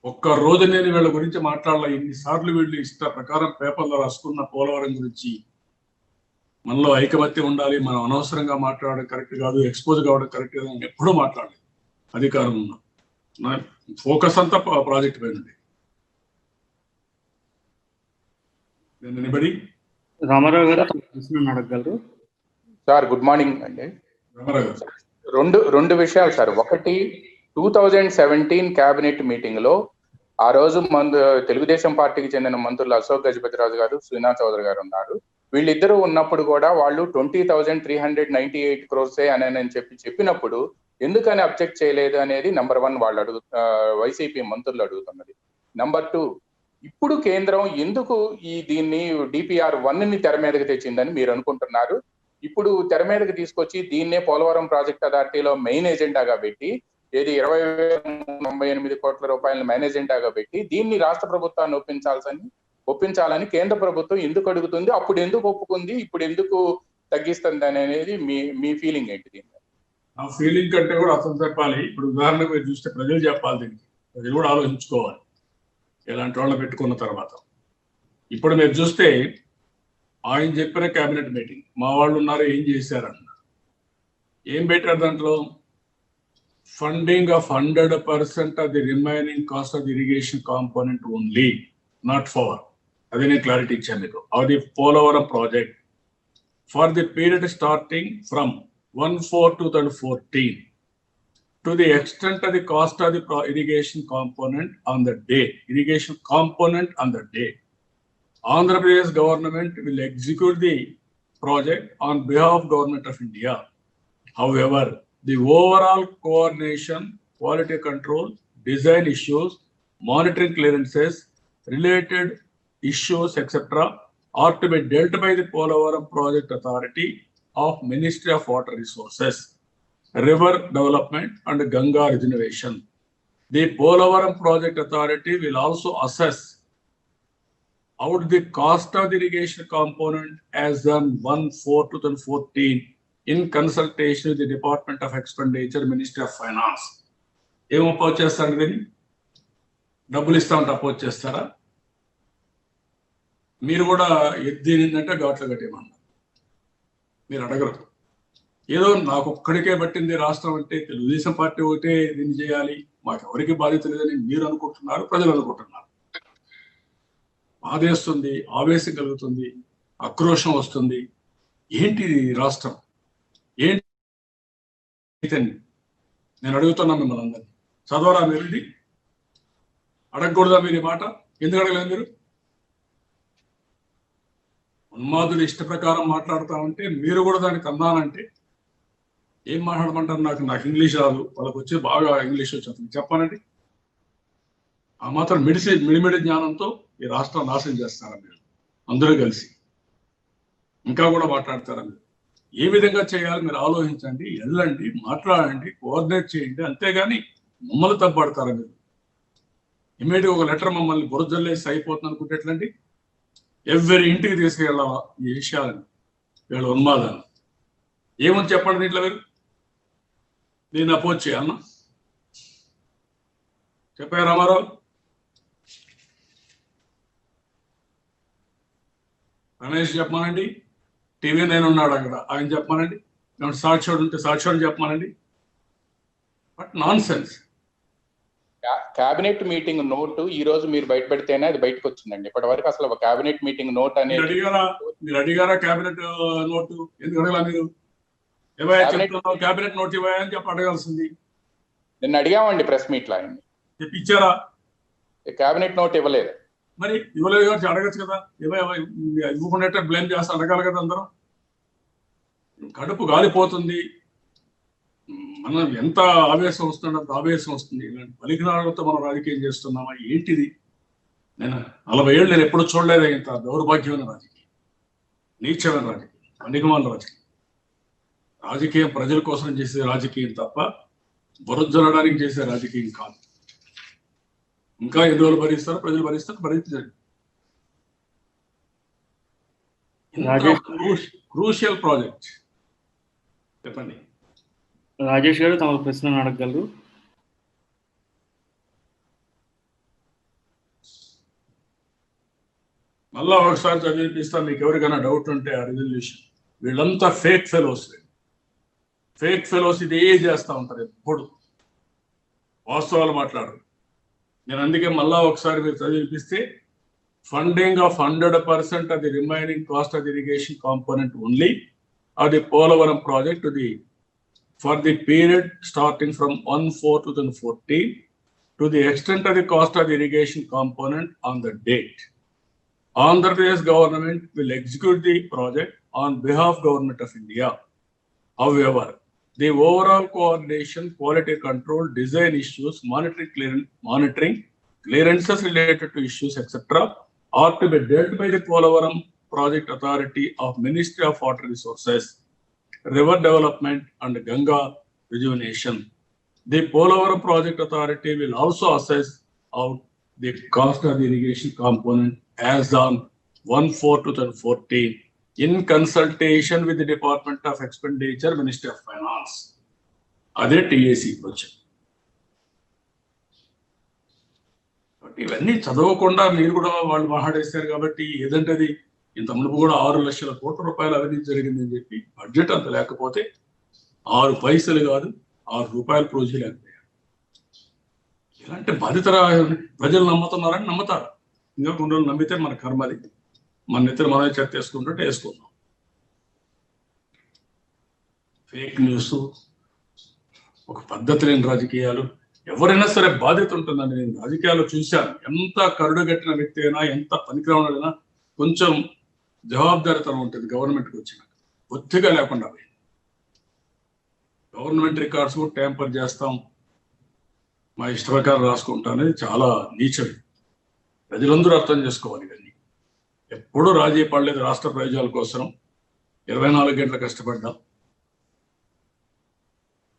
ఒక్క రోజు నేను వీళ్ళ గురించి మాట్లాడాల. ఎన్నిసార్లు వీళ్ళు ఇష్ట ప్రకారం పేపర్లో రాసుకున్న పోలవరం గురించి మనలో ఐకమత్యం ఉండాలి, మనం అనవసరంగా మాట్లాడడం కరెక్ట్ కాదు, ఎక్స్పోజ్ కావడం కరెక్ట్ కాదు అని ఎప్పుడూ మాట్లాడలేదు. అధికారం ఉన్నాం, నా ఫోకస్ అంతా ప్రాజెక్ట్ పైన ఉంది. రామారావు గారు అడగగలరు సార్? గుడ్ మార్నింగ్ అండి. రామారావు గారు, రెండు విషయాలు సార్. ఒకటి, 2017 క్యాబినెట్ మీటింగ్ లో ఆ రోజు తెలుగుదేశం పార్టీకి చెందిన మంత్రులు అశోక్ గజపతిరాజు గారు, శ్రీనాథ్ చౌదరి గారు ఉన్నారు. వీళ్ళిద్దరూ ఉన్నప్పుడు కూడా వాళ్ళు 20,398 crores అని చెప్పినప్పుడు ఎందుకని అబ్జెక్ట్ చేయలేదు అనేది నెంబర్ 1 వాళ్ళు వైసీపీ మంత్రులు అడుగుతున్నది. నెంబర్ 2, ఇప్పుడు కేంద్రం ఎందుకు దీన్ని DPR 1ని తెర మీదకి తెచ్చిందని మీరు అనుకుంటున్నారు? ఇప్పుడు తెర మీదకి తీసుకొచ్చి దీన్నే పోలవరం ప్రాజెక్ట్ అథారిటీలో మెయిన్ ఎజెండాగా పెట్టి, ఏది 20,098 కోట్ల రూపాయలను మెయిన్ ఎజెండాగా పెట్టి దీన్ని రాష్ట్ర ప్రభుత్వాన్ని ఒప్పించాలని కేంద్ర ప్రభుత్వం ఎందుకు అడుగుతుంది? అప్పుడు ఎందుకు ఒప్పుకుంది? ఇప్పుడు ఎందుకు తగ్గిస్తుంది అనేది మీ ఫీలింగ్ ఏంటి దీన్ని? ఆ ఫీలింగ్ కంటే కూడా అతను చెప్పాలి. ఇప్పుడు ఉదాహరణకు మీరు చూస్తే ప్రజలు చెప్పాలి, దీనికి ప్రజలు కూడా ఆలోచించుకోవాలి ఇలాంటి వాళ్ళని పెట్టుకున్న తర్వాత. ఇప్పుడు మీరు చూస్తే ఆయన చెప్పిన కేబినెట్ మీటింగ్, మా వాళ్ళు ఉన్నారు ఏం చేశారన్నారు. ఏం పెట్టారు దాంట్లో? Funding of 100% of the remaining cost of the irrigation component only, not for, అదే నేను క్లారిటీ ఇచ్చాను మీకు, of the Polavaram project for the period starting from 1/4/2014 to the extent of the cost of the irrigation component on the day. Andhra Pradesh government will execute the project on behalf of Government of India. However, the overall coordination, quality control, design issues, monitoring clearances, related issues, etc. are to be dealt by the Polavaram Project Authority of Ministry of Water Resources, River Development and Ganga Regeneration. The Polavaram Project Authority will also assess out the cost of the irrigation component as on 1/4/2014 in consultation with the Department of Expenditure, Ministry of Finance. ఏం oppose చేస్తారు? దీన్ని డబ్బులు ఇస్తామంటే oppose చేస్తారా? మీరు కూడా ఎద్దినిందంటే ఘాట్లు కట్టేయమన్నారు. మీరు అడగరు. ఏదో నాకు ఒక్కడికే పట్టింది రాష్ట్రం అంటే, తెలుగుదేశం పార్టీ ఒకటే దీన్ని చేయాలి, మాకు ఎవరికి బాధ్యత లేదని మీరు అనుకుంటున్నారు, ప్రజలు అనుకుంటున్నారు. బాధేస్తుంది, ఆవేశం కలుగుతుంది, ఆక్రోశం వస్తుంది. ఏంటి రాష్ట్రం? ఏంటి? నేను అడుగుతున్నా మిమ్మల్ని అందరినీ. చదవరా మీరు? ఇది అడగకూడదా మీరు? ఈ మాట ఎందుకు అడగలేదు మీరు? ఉన్మాదులు ఇష్ట ప్రకారం మాట్లాడతామంటే మీరు కూడా దానికి అందానంటే ఏం మాట్లాడమంటారు? నాకు ఇంగ్లీష్ రాదు, వాళ్ళకి వచ్చి బాగా ఇంగ్లీష్ వచ్చి చెప్పానండి. ఆ మాత్రం మిడిమిడి జ్ఞానంతో ఈ రాష్ట్రం నాశనం చేస్తారా మీరు అందరూ కలిసి? ఇంకా కూడా మాట్లాడతారా మీరు? ఏ విధంగా చేయాలి మీరు ఆలోచించండి, వెళ్ళండి, మాట్లాడండి, కోఆర్డినేట్ చేయండి. అంతేగాని మమ్మల్ని తప్పడతారా మీరు? ఇమీడియట్గా ఒక లెటర్ మమ్మల్ని బురజల్లేసి అయిపోతుంది అనుకుంటే ఎట్లండి? ఎవరి ఇంటికి తీసుకెళ్ళాలా ఈ విషయాలని, వీళ్ళ ఉన్మాదాన్ని? ఏమని చెప్పండి దీంట్లో మీరు? దీన్ని అపోజ్ చేయాలన్నా? చెప్పారు రామారావు? రమేష్ చెప్పమానండి. టీవీ నేను ఉన్నాడు అక్కడ, ఆయన చెప్పమానండి. సాక్షి ఉంటే సాక్షి చెప్పమానండి. But nonsense. Cabinet meeting note ఈ రోజు మీరు బయట పెడితేనే అది బయటకు వచ్చిందండి. ఇప్పటి వరకు అసలు ఒక క్యాబినెట్ మీటింగ్ నోట్ అనేది మీరు అడిగారా? క్యాబినెట్ నోటు ఎందుకు అడగలా మీరు? ఏవైనా చెప్తున్నావు క్యాబినెట్ నోట్ ఇవ్వా అని చెప్పి అడగాల్సింది. నిన్న అడిగామండి ప్రెస్ మీట్ లో. ఆయన ఇచ్చారా? క్యాబినెట్ నోట్ ఇవ్వలేదు. మరి ఇవ్వలేదు కాబట్టి అడగచ్చు కదా. ఇవ్వకుండా బ్లేమ్ చేస్తే అడగాలి కదా అందరూ. కడుపు గాలిపోతుంది. మనం ఎంత ఆవేశం వస్తుందో అంత ఆవేశం వస్తుంది. ఇలాంటి పలికినాలతో మనం రాజకీయం చేస్తున్నామా ఏంటిది? నేను 40 ఏళ్ళు నేను ఎప్పుడు చూడలేదు ఇంత దౌర్భాగ్యమైన రాజకీయం, నీచమైన రాజకీయం, పనికిమాల రాజకీయం. రాజకీయం ప్రజల కోసం చేసే రాజకీయం తప్ప బురజల్లడానికి చేసే రాజకీయం కాదు. ఇంకా ఎన్ని రోజులు భరిస్తారు? ప్రజలు భరిస్తారు, భరించండి. Crucial project. చెప్పండి రాజేష్ గారు, తమ ప్రశ్నను అడగగలరు. మళ్ళా ఒకసారి చదివిపిస్తాను. మీకు ఎవరికైనా డౌట్ ఉంటే ఆ రిజల్యూషన్. వీళ్ళంతా ఫేక్ ఫెలోస్. ఫేక్ ఫెలోస్ ఇదే చేస్తూ ఉంటారు, ఎప్పుడు వాస్తవాలు మాట్లాడరు. నేను అందుకే మళ్ళా ఒకసారి మీరు చదివిపిస్తే, funding of 100% of the remaining cost of irrigation component only of the Polavaram project for the period starting from 1/4/2014 to the extent of the cost of the irrigation component on the date. Andhra Pradesh government will execute the project on behalf of Government of India. However, the overall coordination, quality control, design issues, monitoring, clearances related to issues, etc. are to be dealt by the Polavaram Project Authority of Ministry of Water Resources, River Development and Ganga Rejuvenation. The Polavaram Project Authority will also assess out the cost of the irrigation component as on 1/4/2014 in consultation with the Department of Expenditure, Ministry of Finance. అదే TAC వచ్చింది. కాబట్టి ఇవన్నీ చదవకుండా మీరు కూడా వాళ్ళు మాట్లాడేస్తారు కాబట్టి ఏదంటే అది ఇంత మునుపు కూడా 6 లక్షల కోట్ల రూపాయలు అవినీతి జరిగిందని చెప్పి బడ్జెట్ అంత లేకపోతే 6 పైసలు కాదు 6 రూపాయలు ప్రొజీ లేకపోయారు. ఇలాంటి బాధిత ప్రజలు నమ్ముతున్నారని నమ్ముతారు. ఇంకా కొన్ని రోజులు నమ్మితే మన కర్మది, మన ఇద్దరు మనమే చెత్త వేసుకుంటుంటే వేసుకుందాం. ఫేక్ న్యూస్, ఒక పద్ధతి లేని రాజకీయాలు, ఎవరైనా సరే బాధ్యత ఉంటుందండి. నేను రాజకీయాల్లో చూశాను, ఎంత కరుడుగట్టిన వ్యక్తి అయినా, ఎంత పనికిరావడైనా కొంచెం జవాబుదారితనం ఉంటుంది. గవర్నమెంట్కి వచ్చినాక ఒత్తిగా లేకుండా పోయింది. గవర్నమెంట్ రికార్డ్స్ కూడా ట్యాంపర్ చేస్తాం, మా ఇష్ట ప్రకారం రాసుకుంటాం అనేది చాలా నీచం. ప్రజలందరూ అర్థం చేసుకోవాలి. ఇవన్నీ ఎప్పుడూ రాజీ పడలేదు. రాష్ట్ర ప్రయోజనాల కోసం 24 గంటలు కష్టపడ్డాం,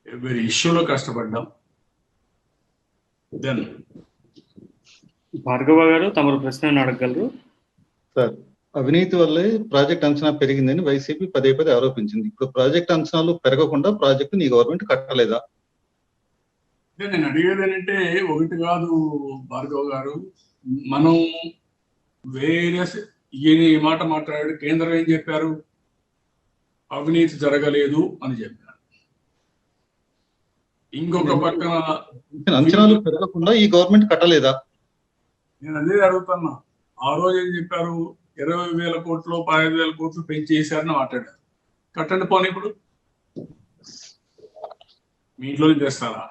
ఎవరి ఇష్యూలో కష్టపడ్డాం. దెన్ భార్గవ గారు తమరు ప్రశ్న అడగగలరు. సార్, అవినీతి వల్లే ప్రాజెక్ట్ అంచనా పెరిగిందని వైసీపీ పదే ఆరోపించింది. ఇప్పుడు ప్రాజెక్ట్ అంచనాలు పెరగకుండా ప్రాజెక్టు నీ గవర్నమెంట్ కట్టలేదా? నేను అడిగేది ఏంటంటే, ఒకటి కాదు భార్గవ్ గారు, మనం వేరియస్ ఈయన ఈ మాట మాట్లాడాడు. కేంద్రం ఏం చెప్పారు? అవినీతి జరగలేదు అని చెప్పారు. ఇంకొక పక్కన అంచనాలు పెరగకుండా ఈ గవర్నమెంట్ కట్టలేదా? నేను అదే అడుగుతున్నా. ఆ రోజు ఏం చెప్పారు? 20,000 కోట్లు 15,000 కోట్లు పెంచేసారని మాట్లాడారు. కట్టండి పోనీ. ఇప్పుడు మీ ఇంట్లో చేస్తారా?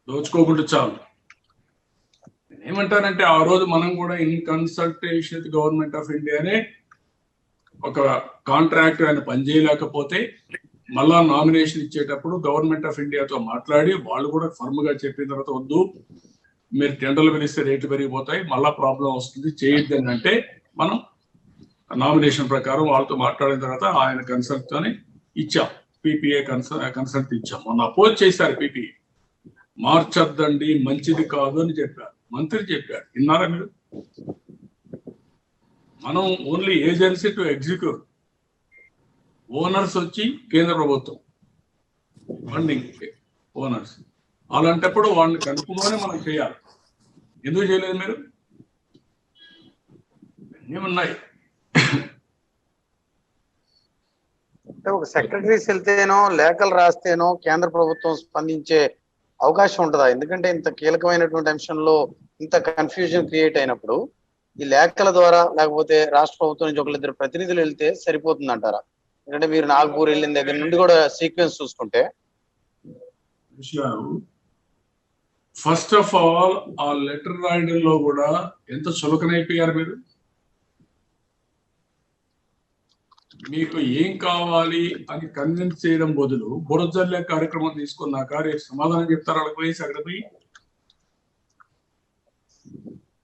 దోచుకోకుండా చాలు. ఏమంటారంటే, ఆ రోజు మనం కూడా ఇన్ కన్సల్టేషన్ గవర్నమెంట్ ఆఫ్ ఇండియానే ఒక కాంట్రాక్ట్ ఆయన పనిచేయలేకపోతే మళ్ళా నామినేషన్ ఇచ్చేటప్పుడు గవర్నమెంట్ ఆఫ్ ఇండియాతో మాట్లాడి వాళ్ళు కూడా ఫర్మ్ గా చెప్పిన తర్వాత, వద్దు మీరు టెండర్లు పిలిస్తే రేట్లు పెరిగిపోతాయి, మళ్ళా ప్రాబ్లం వస్తుంది, చేయొద్దని అంటే మనం నామినేషన్ ప్రకారం వాళ్ళతో మాట్లాడిన తర్వాత ఆయన కన్సల్ట్ తోని ఇచ్చాం. పీపీఏ కన్సల్ట్ ఇచ్చాం. మొన్న అపోజ్ చేశారు. పీపీఏ మార్చొద్దండి, మంచిది కాదు అని చెప్పారు. మంత్రి చెప్పాడు. విన్నారా మీరు? మనం only agency to execute, owners వచ్చి కేంద్ర ప్రభుత్వం ఫండింగ్ ఓనర్స్. అలాంటప్పుడు వాళ్ళని కనుక్కుంటూనే మనం చేయాలి. ఎందుకు చేయలేదు మీరు? అన్నీ ఉన్నాయి. అంటే ఒక సెక్రటరీస్ వెళ్తేనో లేఖలు రాస్తేనో కేంద్ర ప్రభుత్వం స్పందించే అవకాశం ఉంటుందా? ఎందుకంటే ఇంత కీలకమైనటువంటి అంశంలో ఇంత కన్ఫ్యూజన్ క్రియేట్ అయినప్పుడు ఈ లేఖల ద్వారా లేకపోతే రాష్ట్ర ప్రభుత్వం నుంచి ఒకరిద్దరు ప్రతినిధులు వెళ్తే సరిపోతుంది అంటారా? ఎందుకంటే మీరు నాగపూర్ వెళ్ళిన దగ్గర నుండి కూడా సీక్వెన్స్ చూసుకుంటే, ఫస్ట్ ఆఫ్ ఆల్ ఆ లెటర్ రాయడంలో కూడా ఎంత చులకనైపోయారు మీరు. మీకు ఏం కావాలి అని కన్విన్స్ చేయడం బదులు బురజల్లే కార్యక్రమం తీసుకున్నాక రేపు సమాధానం చెప్తారు. అక్కడ పోయి అక్కడ పోయి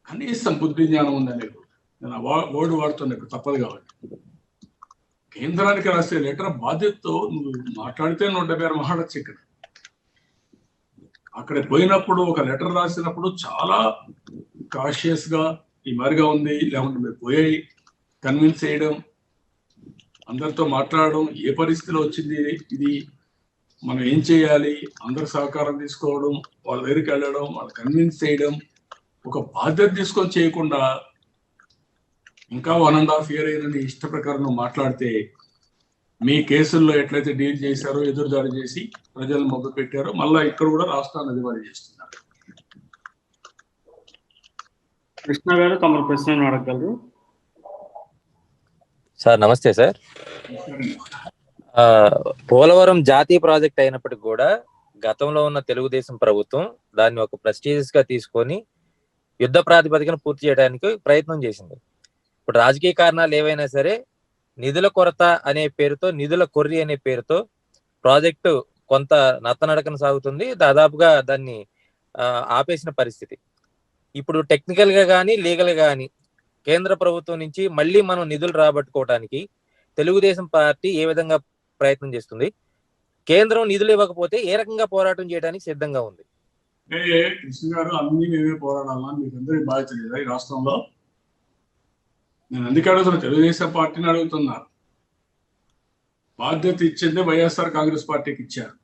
కనీసం బుద్ధి జ్ఞానం ఉందని నేను వర్డ్ వాడుతున్నా, తప్పదు కాబట్టి. కేంద్రానికి రాసే లెటర్ బాధ్యతతో నువ్వు మాట్లాడితే 176 మాట్లాడచ్చు. అక్కడ పోయినప్పుడు ఒక లెటర్ రాసినప్పుడు చాలా కాషియస్ గా ఈ మారిగా ఉంది, లేకుంటే మీరు పోయి కన్విన్స్ చేయడం, అందరితో మాట్లాడడం, ఏ పరిస్థితిలో వచ్చింది ఇది, మనం ఏం చేయాలి, అందరి సహకారం తీసుకోవడం, వాళ్ళ దగ్గరికి వెళ్ళడం, వాళ్ళు కన్విన్స్ చేయడం, ఒక బాధ్యత తీసుకొని చేయకుండా ఇంకా 1.5 year అయినని ఇష్ట ప్రకారం మాట్లాడితే, మీ కేసుల్లో ఎట్లయితే డీల్ చేశారో ఎదురుదాడి చేసి ప్రజలను మొగ్గు పెట్టారో మళ్ళా ఇక్కడ కూడా రాష్ట్రాన్ని అధికారి చేస్తున్నారు. కృష్ణ గారు తమ ప్రశ్నను అడగగలరు. సార్ నమస్తే సార్. పోలవరం జాతీయ ప్రాజెక్ట్ అయినప్పటికీ కూడా గతంలో ఉన్న తెలుగుదేశం ప్రభుత్వం దాన్ని ఒక ప్రెస్టీజియస్ గా తీసుకొని యుద్ధ ప్రాతిపదికన పూర్తి చేయడానికి ప్రయత్నం చేసింది. ఇప్పుడు రాజకీయ కారణాలు ఏవైనా సరే నిధుల కొరత అనే పేరుతో, నిధుల కొర్రి అనే పేరుతో ప్రాజెక్టు కొంత నత్తనడకన సాగుతుంది. దాదాపుగా దాన్ని ఆపేసిన పరిస్థితి. ఇప్పుడు టెక్నికల్ గా కానీ లీగల్ గా కానీ కేంద్ర ప్రభుత్వం నుంచి మళ్ళీ మనం నిధులు రాబట్టుకోవడానికి తెలుగుదేశం పార్టీ ఏ విధంగా ప్రయత్నం చేస్తుంది? కేంద్రం నిధులు ఇవ్వకపోతే ఏ రకంగా పోరాటం చేయడానికి సిద్ధంగా ఉంది? కృష్ణ గారు, అన్ని మేమే పోరాడాలా? మీకు అందరికీ బాధ్యత లేదా ఈ రాష్ట్రంలో? నేను అందుకే అడుగుతున్నా, తెలుగుదేశం పార్టీని అడుగుతున్నారు. బాధ్యత ఇచ్చింది వైఎస్ఆర్ కాంగ్రెస్ పార్టీకి ఇచ్చారు.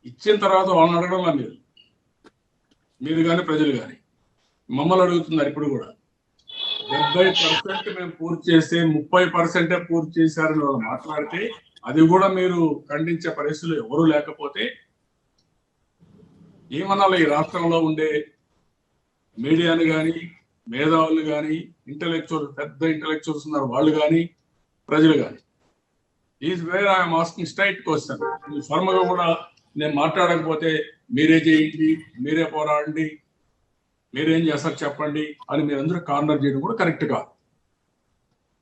ఇచ్చిన తర్వాత వాళ్ళని అడగడంలా మీరు కానీ ప్రజలు కానీ మమ్మల్ని అడుగుతున్నారు. ఇప్పుడు కూడా 70% మేము పూర్తి చేస్తే 30% పూర్తి చేశారని వాళ్ళు మాట్లాడితే అది కూడా మీరు ఖండించే పరిస్థితులు ఎవరు లేకపోతే ఏమనాలి? ఈ రాష్ట్రంలో ఉండే మీడియాని కానీ, మేధావులు కానీ, పెద్ద ఇంటలెక్చువల్స్ ఉన్నారు వాళ్ళు కానీ, ప్రజలు కానీ. Is where I'm asking straight question. ఫర్మ్గా కూడా నేను మాట్లాడకపోతే మీరే చేయండి, మీరే పోరాడండి, మీరేం చేస్తారు చెప్పండి అని మీరందరూ కార్నర్ చేయడం కూడా కరెక్ట్ కాదు.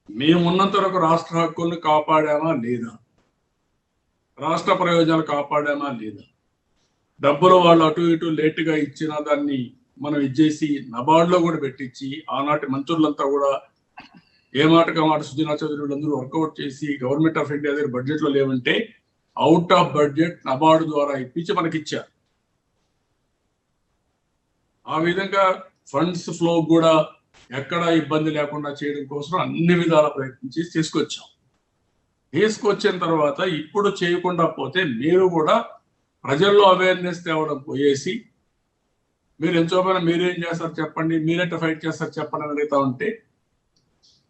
మేము ఉన్నంత వరకు రాష్ట్ర హక్కులను కాపాడామా లేదా, రాష్ట్ర ప్రయోజనాలు కాపాడామా లేదా, డబ్బులు వాళ్ళు అటు ఇటు లేటుగా ఇచ్చిన దాన్ని మనం ఇచ్చేసి నబార్డులో కూడా పెట్టించి ఆనాటి మంత్రులంతా కూడా ఏ మాటగా మాట సుజనా చౌదరి అందరూ వర్కౌట్ చేసి గవర్నమెంట్ ఆఫ్ ఇండియా దగ్గర బడ్జెట్ లో లేవంటే అవుట్ ఆఫ్ బడ్జెట్ నబార్డు ద్వారా ఇప్పించి మనకి ఇచ్చారు. ఆ విధంగా ఫండ్స్ ఫ్లో కూడా ఎక్కడ ఇబ్బంది లేకుండా చేయడం కోసం అన్ని విధాల ప్రయత్నించి తీసుకొచ్చిన తర్వాత ఇప్పుడు చేయకుండా పోతే మీరు కూడా ప్రజల్లో అవేర్నెస్ తేవడం పోయేసి మీరు ఎంచోపైన మీరేం చేస్తారు చెప్పండి, మీరెట్ట ఫైట్ చేస్తారు చెప్పండి అని అడుగుతా ఉంటే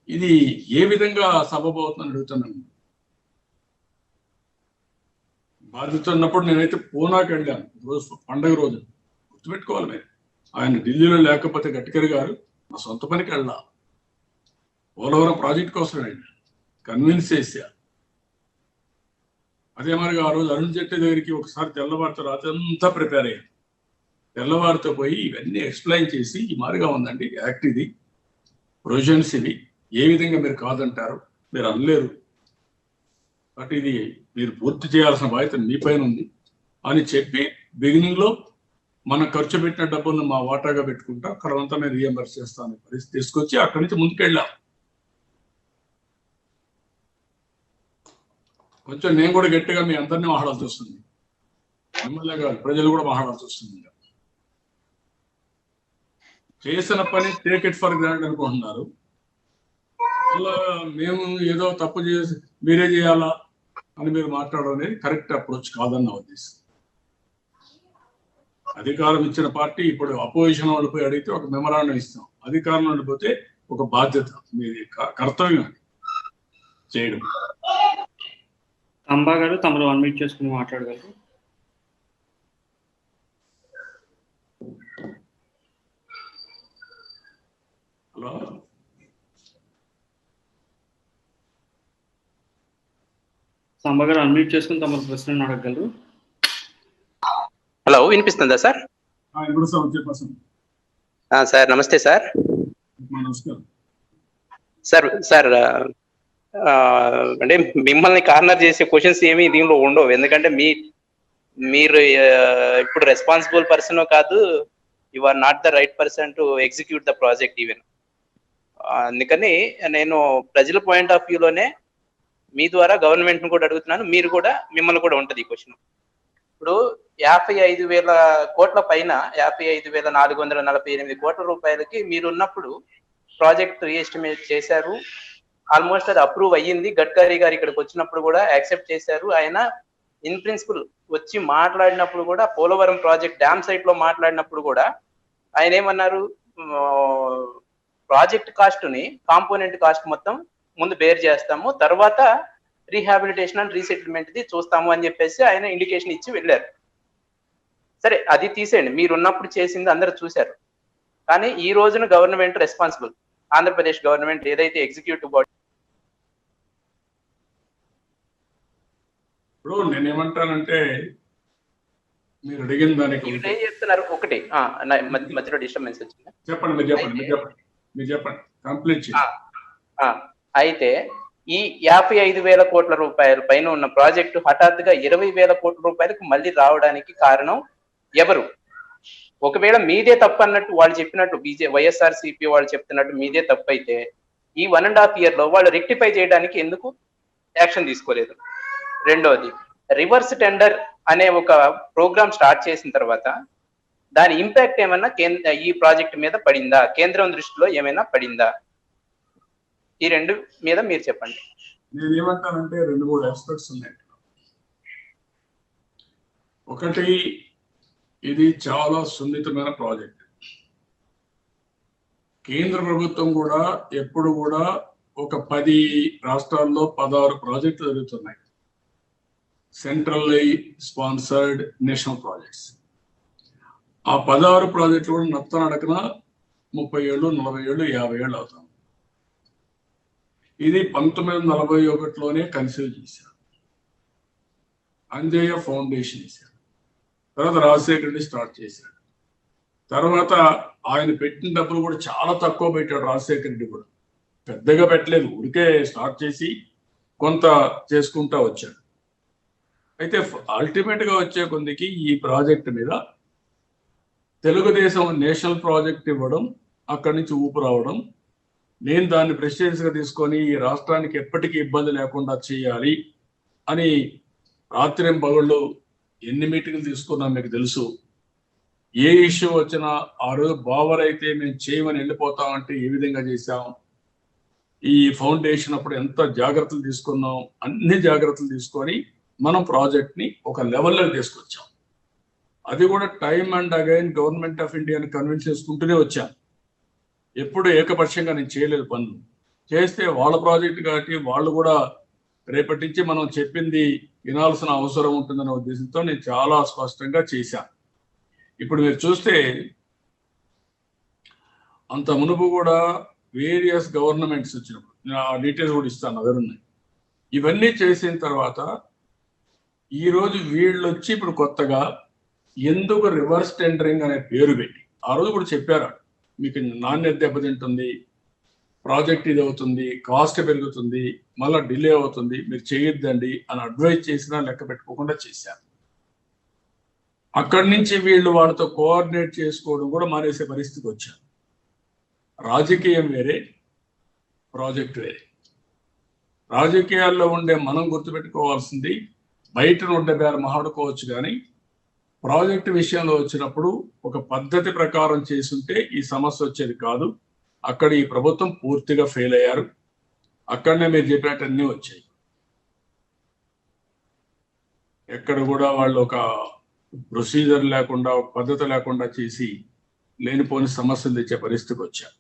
ఇది ఏ విధంగా సబబు అవుతుందని అడుగుతున్నాను. బాధ్యత ఉన్నప్పుడు నేనైతే పూనాకి వెళ్ళాను రోజు, పండగ రోజు. గుర్తుపెట్టుకోవాలి మీరు, ఆయన ఢిల్లీలో లేకపోతే గడ్కరీ గారు నా సొంత పనికి వెళ్ళా, పోలవరం ప్రాజెక్ట్ కోసం వెళ్ళా, కన్విన్స్ చేశా. అదే మరిగా ఆ రోజు అరుణ్ జైట్లీ దగ్గరికి ఒకసారి తెల్లవారితో రాత్రి అంతా ప్రిపేర్ అయ్యాను. తెల్లవారితో పోయి ఇవన్నీ ఎక్స్ప్లెయిన్ చేసి ఈ మాదిరిగా ఉందండి యాక్ట్, ఇది ప్రొవిజన్స్, ఇవి ఏ విధంగా మీరు కాదంటారు, మీరు అనలేరు, బట్ ఇది మీరు పూర్తి చేయాల్సిన బాధ్యత మీ పైన ఉంది అని చెప్పి బిగినింగ్ లో మనం ఖర్చు పెట్టిన డబ్బులను మా వాటాగా పెట్టుకుంటా అక్కడంతా నేను రీఎంబర్స్ చేస్తాను పరిస్థితి తీసుకొచ్చి అక్కడి నుంచి ముందుకెళ్ళాం. కొంచెం నేను కూడా గట్టిగా మీ అందరినీ మాట్లాడాల్సి వస్తుంది, ఎమ్మెల్యే గారు ప్రజలు కూడా మాట్లాడాల్సి వస్తుంది. చేసిన పని టేక్ ఇట్ ఫర్ గ్రాంటెడ్ అనుకుంటున్నారు. అలా మేము ఏదో తప్పు చేసి మీరే చేయాలా అని మీరు మాట్లాడడం అనేది కరెక్ట్ అప్రోచ్ కాదన్న ఉద్దేశం. అధికారం ఇచ్చిన పార్టీ ఇప్పుడు అపోజిషన్ వాళ్ళు పోయి అడిగితే ఒక మెమరాండం ఇస్తాం, అధికారం ఉండిపోతే ఒక బాధ్యత, మీది కర్తవ్యం చేయడం. అంబా గారు తమరు అన్మ్యూట్ చేసుకుని మాట్లాడగలరు. హలో అంబా గారు అన్మ్యూట్ చేసుకుని తమరు ప్రశ్నను అడగగలరు. హలో, వినిపిస్తుందా సార్? సార్ నమస్తే సార్. సార్ అంటే మిమ్మల్ని కార్నర్ చేసే క్వశ్చన్స్ ఏమి దీనిలో ఉండవు, ఎందుకంటే మీరు ఇప్పుడు రెస్పాన్సిబుల్ పర్సన్ కాదు, you are not the right person to execute the project even. అందుకని నేను ప్రజల పాయింట్ ఆఫ్ వ్యూలోనే మీ ద్వారా గవర్నమెంట్ ను కూడా అడుగుతున్నాను, మీరు కూడా మిమ్మల్ని కూడా ఉంటుంది ఈ క్వశ్చన్. ఇప్పుడు 55,000 కోట్ల పైన 55,448 కోట్ల రూపాయలకి మీరు ఉన్నప్పుడు ప్రాజెక్ట్ రీఎస్టిమేట్ చేశారు, ఆల్మోస్ట్ అది అప్రూవ్ అయ్యింది. గడ్కరీ గారు ఇక్కడికి వచ్చినప్పుడు కూడా యాక్సెప్ట్ చేశారు. ఆయన ఇన్ ప్రిన్సిపల్ వచ్చి మాట్లాడినప్పుడు కూడా, పోలవరం ప్రాజెక్ట్ డ్యామ్ సైట్ లో మాట్లాడినప్పుడు కూడా ఆయన ఏమన్నారు, ప్రాజెక్ట్ కాస్ట్ ని కాంపోనెంట్ కాస్ట్ మొత్తం ముందు బేర్ చేస్తాము, తర్వాత రీహాబిలిటేషన్ అండ్ రీసెటిల్మెంట్ ది చూస్తాము అని చెప్పేసి ఆయన ఇండికేషన్ ఇచ్చి వెళ్ళారు. సరే, అది తీసేయండి, మీరు ఉన్నప్పుడు చేసింది అందరూ చూశారు. కానీ ఈ రోజున గవర్నమెంట్ రెస్పాన్సిబుల్, ఆంధ్రప్రదేశ్ గవర్నమెంట్ ఏదైతే ఎగ్జిక్యూటివ్ బాడీ. ఇప్పుడు నేనేమంటానంటే మీరు అడిగిన దానికి ఏం చెప్తున్నారు, ఒకటి మధ్యలో డిస్టర్బెన్స్ వచ్చింది, చెప్పండి, మీరు చెప్పండి కంప్లీట్ చేయండి. అయితే ఈ 55,000 కోట్ల రూపాయల పైన ఉన్న ప్రాజెక్టు హఠాత్తుగా 20,000 కోట్ల రూపాయలకు మళ్ళీ రావడానికి కారణం ఎవరు? ఒకవేళ మీదే తప్పు అన్నట్టు వాళ్ళు చెప్పినట్టు, వైఎస్ఆర్సీపీ వాళ్ళు చెప్తున్నట్టు మీదే తప్పు అయితే ఈ 1.5 year లో వాళ్ళు రెక్టిఫై చేయడానికి ఎందుకు యాక్షన్ తీసుకోలేదు? రెండోది, రివర్స్ టెండర్ అనే ఒక ప్రోగ్రామ్ స్టార్ట్ చేసిన తర్వాత దాని ఇంపాక్ట్ ఏమైనా ఈ ప్రాజెక్ట్ మీద పడిందా, కేంద్రం దృష్టిలో ఏమైనా పడిందా? ఈ రెండు మీద మీరు చెప్పండి. నేను ఏమంటానంటే 2-3 ఆస్పెక్ట్స్ ఉన్నాయి. ఒకటి, ఇది చాలా సున్నితమైన ప్రాజెక్ట్. కేంద్ర ప్రభుత్వం కూడా ఎప్పుడు కూడా ఒక 10 రాష్ట్రాల్లో 16 ప్రాజెక్టులు జరుగుతున్నాయి, సెంట్రల్లీ స్పాన్సర్డ్ నేషనల్ ప్రాజెక్ట్స్. ఆ 16 ప్రాజెక్టులు కూడా నత్తనడకన 30 ఏళ్ళు, 40 ఏళ్ళు, 50 ఏళ్ళు అవుతాం. ఇది 1941లోనే కన్సీవ్ చేశారు, అంజయ్య ఫౌండేషన్ వేశారు, తర్వాత రాజశేఖర రెడ్డి స్టార్ట్ చేశాడు. తర్వాత ఆయన పెట్టిన డబ్బులు కూడా చాలా తక్కువ పెట్టాడు రాజశేఖర రెడ్డి కూడా, పెద్దగా పెట్టలేదు, ఉడికే స్టార్ట్ చేసి కొంత చేసుకుంటా వచ్చాడు. అయితే అల్టిమేట్ గా వచ్చే కొందికి ఈ ప్రాజెక్ట్ మీద తెలుగుదేశం నేషనల్ ప్రాజెక్ట్ ఇవ్వడం, అక్కడి నుంచి ఊపు రావడం, నేను దాన్ని ప్రెస్టీజియస్ గా తీసుకొని ఈ రాష్ట్రానికి ఎప్పటికీ ఇబ్బంది లేకుండా చేయాలి అని రాత్రింబగళ్ళు ఎన్ని మీటింగ్లు తీసుకున్నా మీకు తెలుసు. ఏ ఇష్యూ వచ్చినా ఆ రోజు బావర్ అయితే మేము చేయమని వెళ్ళిపోతామంటే ఏ విధంగా చేశాం, ఈ ఫౌండేషన్ అప్పుడు ఎంత జాగ్రత్తలు తీసుకున్నాం, అన్ని జాగ్రత్తలు తీసుకొని మనం ప్రాజెక్ట్ ని ఒక లెవెల్లో తీసుకొచ్చాం. అది కూడా time and again government of ఇండియాని కన్విన్స్ చేసుకుంటూనే వచ్చాం. ఎప్పుడు ఏకపక్షంగా నేను చేయలేదు పనులు, చేస్తే వాళ్ళ ప్రాజెక్ట్ కాబట్టి వాళ్ళు కూడా రేపటి నుంచి మనం చెప్పింది వినాల్సిన అవసరం ఉంటుందనే ఉద్దేశంతో నేను చాలా స్పష్టంగా చేశాను. ఇప్పుడు మీరు చూస్తే అంత మునుపు కూడా వేరియస్ గవర్నమెంట్స్ వచ్చినప్పుడు, ఆ డీటెయిల్స్ కూడా ఇస్తాను, అదరున్నాయి. ఇవన్నీ చేసిన తర్వాత ఈరోజు వీళ్ళు వచ్చి ఇప్పుడు కొత్తగా ఎందుకు రివర్స్ టెండరింగ్ అనే పేరు పెట్టి, ఆ రోజు కూడా చెప్పారు మీకు నాణ్యత దెబ్బతింటుంది, ప్రాజెక్ట్ ఇది అవుతుంది, కాస్ట్ పెరుగుతుంది, మళ్ళీ డిలే అవుతుంది, మీరు చేయొద్దండి అని అడ్వైజ్ చేసినా లెక్క పెట్టుకోకుండా చేశారు. అక్కడి నుంచి వీళ్ళు వాళ్ళతో కోఆర్డినేట్ చేసుకోవడం కూడా మానేసే పరిస్థితికి వచ్చారు. రాజకీయం వేరే, ప్రాజెక్ట్ వేరే. రాజకీయాల్లో ఉండే మనం గుర్తుపెట్టుకోవాల్సింది బయట ఉండే పేరు మాట్లాడుకోవచ్చు, కానీ ప్రాజెక్టు విషయంలో వచ్చినప్పుడు ఒక పద్ధతి ప్రకారం చేసుంటే ఈ సమస్య వచ్చేది కాదు. అక్కడ ఈ ప్రభుత్వం పూర్తిగా ఫెయిల్ అయ్యారు. అక్కడనే మీరు చెప్పినట్టన్నీ వచ్చాయి. ఎక్కడ కూడా వాళ్ళు ఒక ప్రొసీజర్ లేకుండా, ఒక పద్ధతి లేకుండా చేసి లేనిపోని సమస్యలు తెచ్చే పరిస్థితికి వచ్చారు.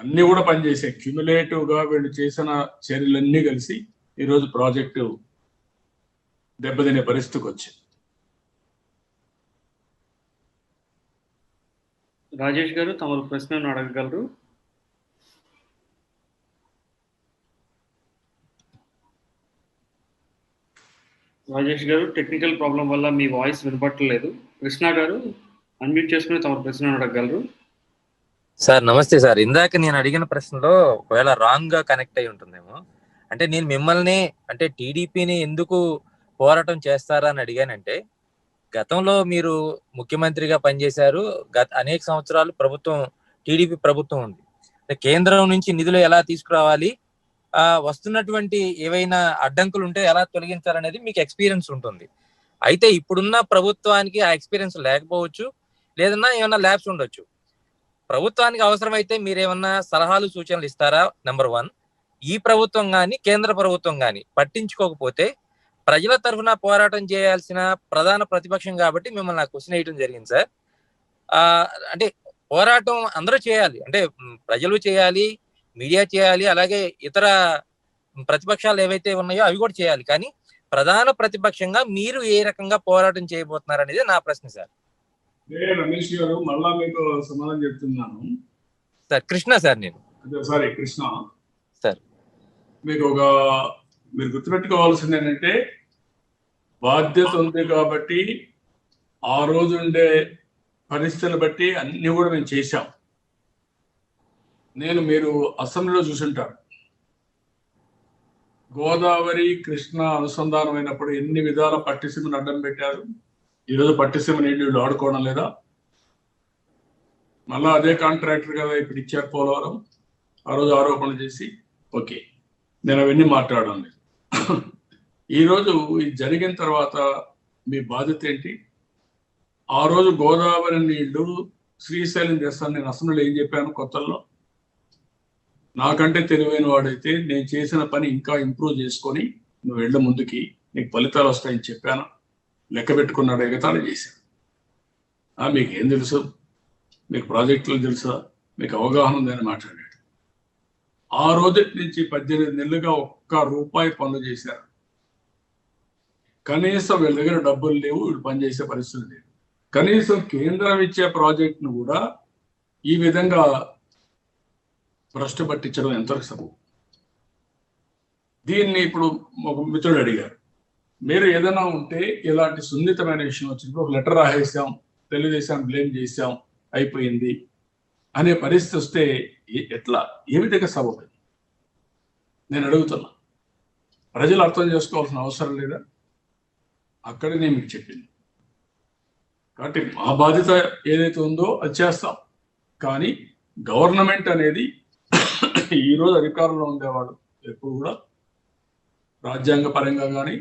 అన్ని కూడా పనిచేసాయి. క్యుములేటివ్ గా వీళ్ళు చేసిన చర్యలన్నీ కలిసి ఈరోజు ప్రాజెక్టు దెబ్బతినే పరిస్థితికి వచ్చింది. రాజేష్ గారు తమరు ప్రశ్నను అడగగలరు. రాజేష్ గారు, టెక్నికల్ ప్రాబ్లం వల్ల మీ వాయిస్ వినపట్టలేదు. కృష్ణ గారు అన్మ్యూట్ చేసుకుని తమరు ప్రశ్నను అడగగలరు. సార్ నమస్తే సార్. ఇందాక నేను అడిగిన ప్రశ్నలో ఒకవేళ రాంగ్ గా కనెక్ట్ అయి ఉంటుందేమో. అంటే నేను మిమ్మల్ని అంటే టీడీపీని ఎందుకు పోరాటం చేస్తారా అని అడిగానంటే, గతంలో మీరు ముఖ్యమంత్రిగా పనిచేశారు, అనేక సంవత్సరాలు ప్రభుత్వం టీడీపీ ప్రభుత్వం ఉంది. కేంద్రం నుంచి నిధులు ఎలా తీసుకురావాలి, వస్తున్నటువంటి ఏవైనా అడ్డంకులు ఉంటే ఎలా తొలగించాలనేది మీకు ఎక్స్పీరియన్స్ ఉంటుంది. అయితే ఇప్పుడున్న ప్రభుత్వానికి ఆ ఎక్స్పీరియన్స్ లేకపోవచ్చు, లేదన్నా ఏమన్నా ల్యాబ్స్ ఉండొచ్చు. ప్రభుత్వానికి అవసరమైతే మీరేమన్నా సలహాలు సూచనలు ఇస్తారా? నెంబర్ 1. ఈ ప్రభుత్వం కానీ కేంద్ర ప్రభుత్వం కానీ పట్టించుకోకపోతే ప్రజల తరఫున పోరాటం చేయాల్సిన ప్రధాన ప్రతిపక్షం కాబట్టి మిమ్మల్ని నాకు క్వశ్చన్ వేయడం జరిగింది సార్. అంటే పోరాటం అందరూ చేయాలి, అంటే ప్రజలు చేయాలి, మీడియా చేయాలి, అలాగే ఇతర ప్రతిపక్షాలు ఏవైతే ఉన్నాయో అవి కూడా చేయాలి. కానీ ప్రధాన ప్రతిపక్షంగా మీరు ఏ రకంగా పోరాటం చేయబోతున్నారు అనేది నా ప్రశ్న సార్. రమేష్ గారు, మళ్ళా మీకు సమాధానం చెప్తున్నాను సార్. కృష్ణ సార్. నేను సారీ కృష్ణ సార్. మీకు మీరు గుర్తుపెట్టుకోవాల్సింది ఏంటంటే, బాధ్యత ఉంది కాబట్టి ఆ రోజు ఉండే పరిస్థితులు బట్టి అన్ని కూడా మేము చేశాం. మీరు అసెంబ్లీలో చూసుంటారు, గోదావరి కృష్ణ అనుసంధానం అయినప్పుడు ఎన్ని విధాల పట్టిసీమను అడ్డం పెట్టారు. ఈరోజు పట్టిసీమ నీళ్ళు వీళ్ళు ఆడుకోవడం లేదా? మళ్ళా అదే కాంట్రాక్టర్ కదా ఇప్పుడు ఇచ్చారు పోలవరం. ఆ రోజు ఆరోపణలు చేసి ఓకే, నేను అవన్నీ మాట్లాడడం లేదు. ఈరోజు ఇది జరిగిన తర్వాత మీ బాధ్యత ఏంటి? ఆ రోజు గోదావరి నీళ్లు శ్రీశైలం చేస్తాను నేను అసెంబ్లీలో ఏం చెప్పాను కొత్తల్లో? నాకంటే తెలివైన వాడైతే నేను చేసిన పని ఇంకా ఇంప్రూవ్ చేసుకొని నువ్వు వెళ్ళ ముందుకి నీకు ఫలితాలు వస్తాయని చెప్పాను, లెక్క పెట్టుకున్నాడు, ఎగతాళి చేశాను. మీకు ఏం తెలుసు, మీకు ప్రాజెక్టులు తెలుసా, మీకు అవగాహన ఉందని మాట్లాడాడు. ఆ రోజు నుంచి 18 నెలలుగా ₹1 పనులు చేశారు. కనీసం వీళ్ళ దగ్గర డబ్బులు లేవు, వీళ్ళు పనిచేసే పరిస్థితి లేదు. కనీసం కేంద్రం ఇచ్చే ప్రాజెక్టును కూడా ఈ విధంగా భ్రష్టు పట్టించడం ఎంతవరకు సబబు? దీన్ని ఇప్పుడు ఒక మిత్రుడు అడిగారు, మీరు ఏదైనా ఉంటే ఇలాంటి సున్నితమైన విషయం వచ్చినప్పుడు ఒక లెటర్ రాసేసాం, తెలుగుదేశం బ్లేమ్ చేశాం, అయిపోయింది అనే పరిస్థితి వస్తే ఎట్లా, ఏ విధంగా సబబు? నేను అడుగుతున్నా, ప్రజలు అర్థం చేసుకోవాల్సిన అవసరం లేదా? అక్కడే నేను మీకు చెప్పింది. కాబట్టి మా బాధ్యత ఏదైతే ఉందో అది చేస్తాం. కానీ గవర్నమెంట్ అనేది ఈరోజు అధికారంలో ఉండేవాడు ఎప్పుడు కూడా రాజ్యాంగ పరంగా కానీ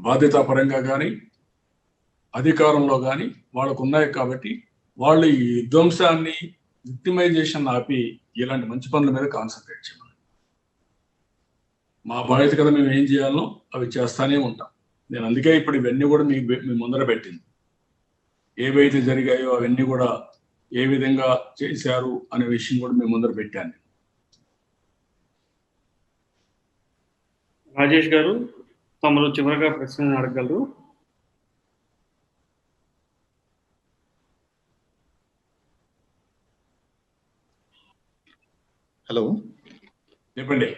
బాధ్యతా పరంగా కానీ అధికారంలో కానీ వాళ్ళకు ఉన్నాయి. కాబట్టి వాళ్ళు ఈ విధ్వంసాన్ని, విక్టిమైజేషన్ ఆపి ఇలాంటి మంచి పనుల మీద కాన్సన్ట్రేట్ చేయాలి. మా బాధ్యత కదా, మేము ఏం చేయాలో అవి చేస్తానే ఉంటాం. నేను అందుకే ఇప్పుడు ఇవన్నీ కూడా మీ ముందర పెట్టింది. ఏవైతే జరిగాయో అవన్నీ కూడా ఏ విధంగా చేశారు అనే విషయం కూడా మీ ముందర పెట్టాను. రాజేష్ గారు, తమరు చివరిగా ప్రశ్న అడగలరు. హలో, చెప్పండి.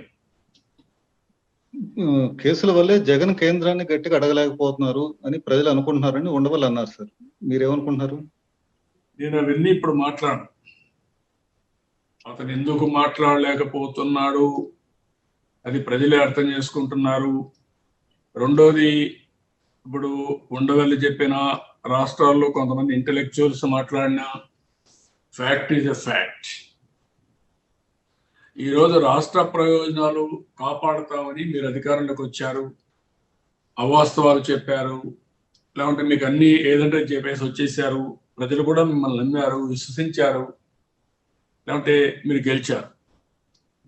కేసుల వల్లే జగన్ కేంద్రాన్ని గట్టిగా అడగలేకపోతున్నారు అని ప్రజలు అనుకుంటున్నారని ఉండవల్లి అన్నారు సార్. మీరేమనుకుంటున్నారు? నేను అవన్నీ ఇప్పుడు మాట్లాడను. అతను ఎందుకు మాట్లాడలేకపోతున్నాడు అది ప్రజలే అర్థం చేసుకుంటున్నారు. రెండోది, ఇప్పుడు ఉండవల్లి చెప్పిన రాష్ట్రాల్లో కొంతమంది ఇంటెలెక్చువల్స్ మాట్లాడిన ఫ్యాక్ట్ ఈజ్ ఎ ఫ్యాక్ట్. ఈరోజు రాష్ట్ర ప్రయోజనాలు కాపాడుతామని మీరు అధికారంలోకి వచ్చారు, అవాస్తవాలు చెప్పారు, లేకుంటే మీకు అన్ని ఏదంటే చెప్పేసి వచ్చేసారు. ప్రజలు కూడా మిమ్మల్ని నమ్మారు, విశ్వసించారు, లేకుంటే మీరు గెలిచారు.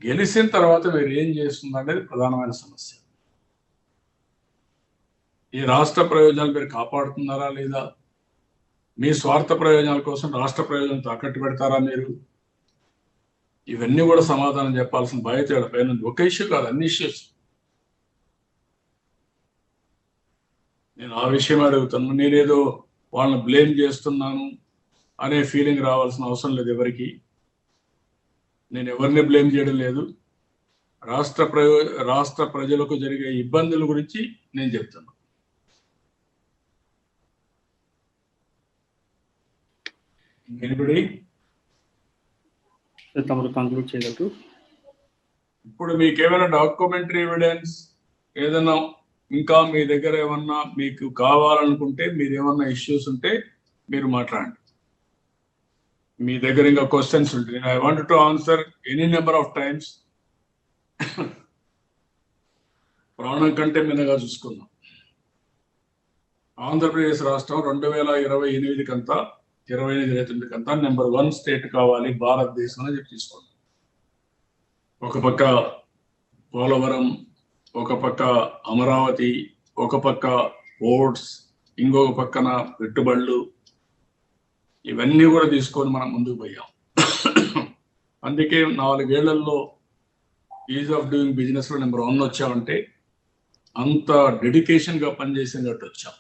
గెలిచిన తర్వాత మీరు ఏం చేస్తుందనేది ప్రధానమైన సమస్య. ఈ రాష్ట్ర ప్రయోజనాలు మీరు కాపాడుతున్నారా లేదా? మీ స్వార్థ ప్రయోజనాల కోసం రాష్ట్ర ప్రయోజనాలు తాకట్టు పెడతారా మీరు? ఇవన్నీ కూడా సమాధానం చెప్పాల్సిన బాధ్యత పైన. ఒక ఇష్యూ కాదు, అన్ని ఇష్యూస్. నేను ఆ విషయం అడుగుతాను. నేనేదో వాళ్ళని బ్లేమ్ చేస్తున్నాను అనే ఫీలింగ్ రావాల్సిన అవసరం లేదు ఎవరికి. నేను ఎవరిని బ్లేమ్ చేయడం లేదు. రాష్ట్ర ప్రజలకు జరిగే ఇబ్బందుల గురించి నేను చెప్తున్నాను. ఎనిబడి తమరు కంక్లూడ్ చేయగలరు? ఇప్పుడు మీకు ఏమైనా డాక్యుమెంటరీ ఎవిడెన్స్ ఏదైనా ఇంకా మీ దగ్గర ఏమన్నా మీకు కావాలనుకుంటే, మీరు ఏమన్నా ఇష్యూస్ ఉంటే మీరు మాట్లాడండి. మీ దగ్గర ఇంకా క్వశ్చన్స్ ఉంటాయి. I want to answer any number of times. ప్రాణం కంటే మిన్నగా చూసుకుందాం. ఆంధ్రప్రదేశ్ రాష్ట్రం 2028 కంతా 28 కంతా నెంబర్ 1 స్టేట్ కావాలి భారతదేశంలో చెప్పి తీసుకోండి. ఒక పక్క పోలవరం, ఒక పక్క అమరావతి, ఒక పక్క పోర్ట్స్, ఇంకొక పక్కన పెట్టుబడులు, ఇవన్నీ కూడా తీసుకొని మనం ముందుకు పోయాం. అందుకే 4 ఏళ్లలో ఈజ్ ఆఫ్ డూయింగ్ బిజినెస్ లో నెంబర్ 1 వచ్చామంటే అంత డెడికేషన్ గా పనిచేసినట్టు వచ్చాం.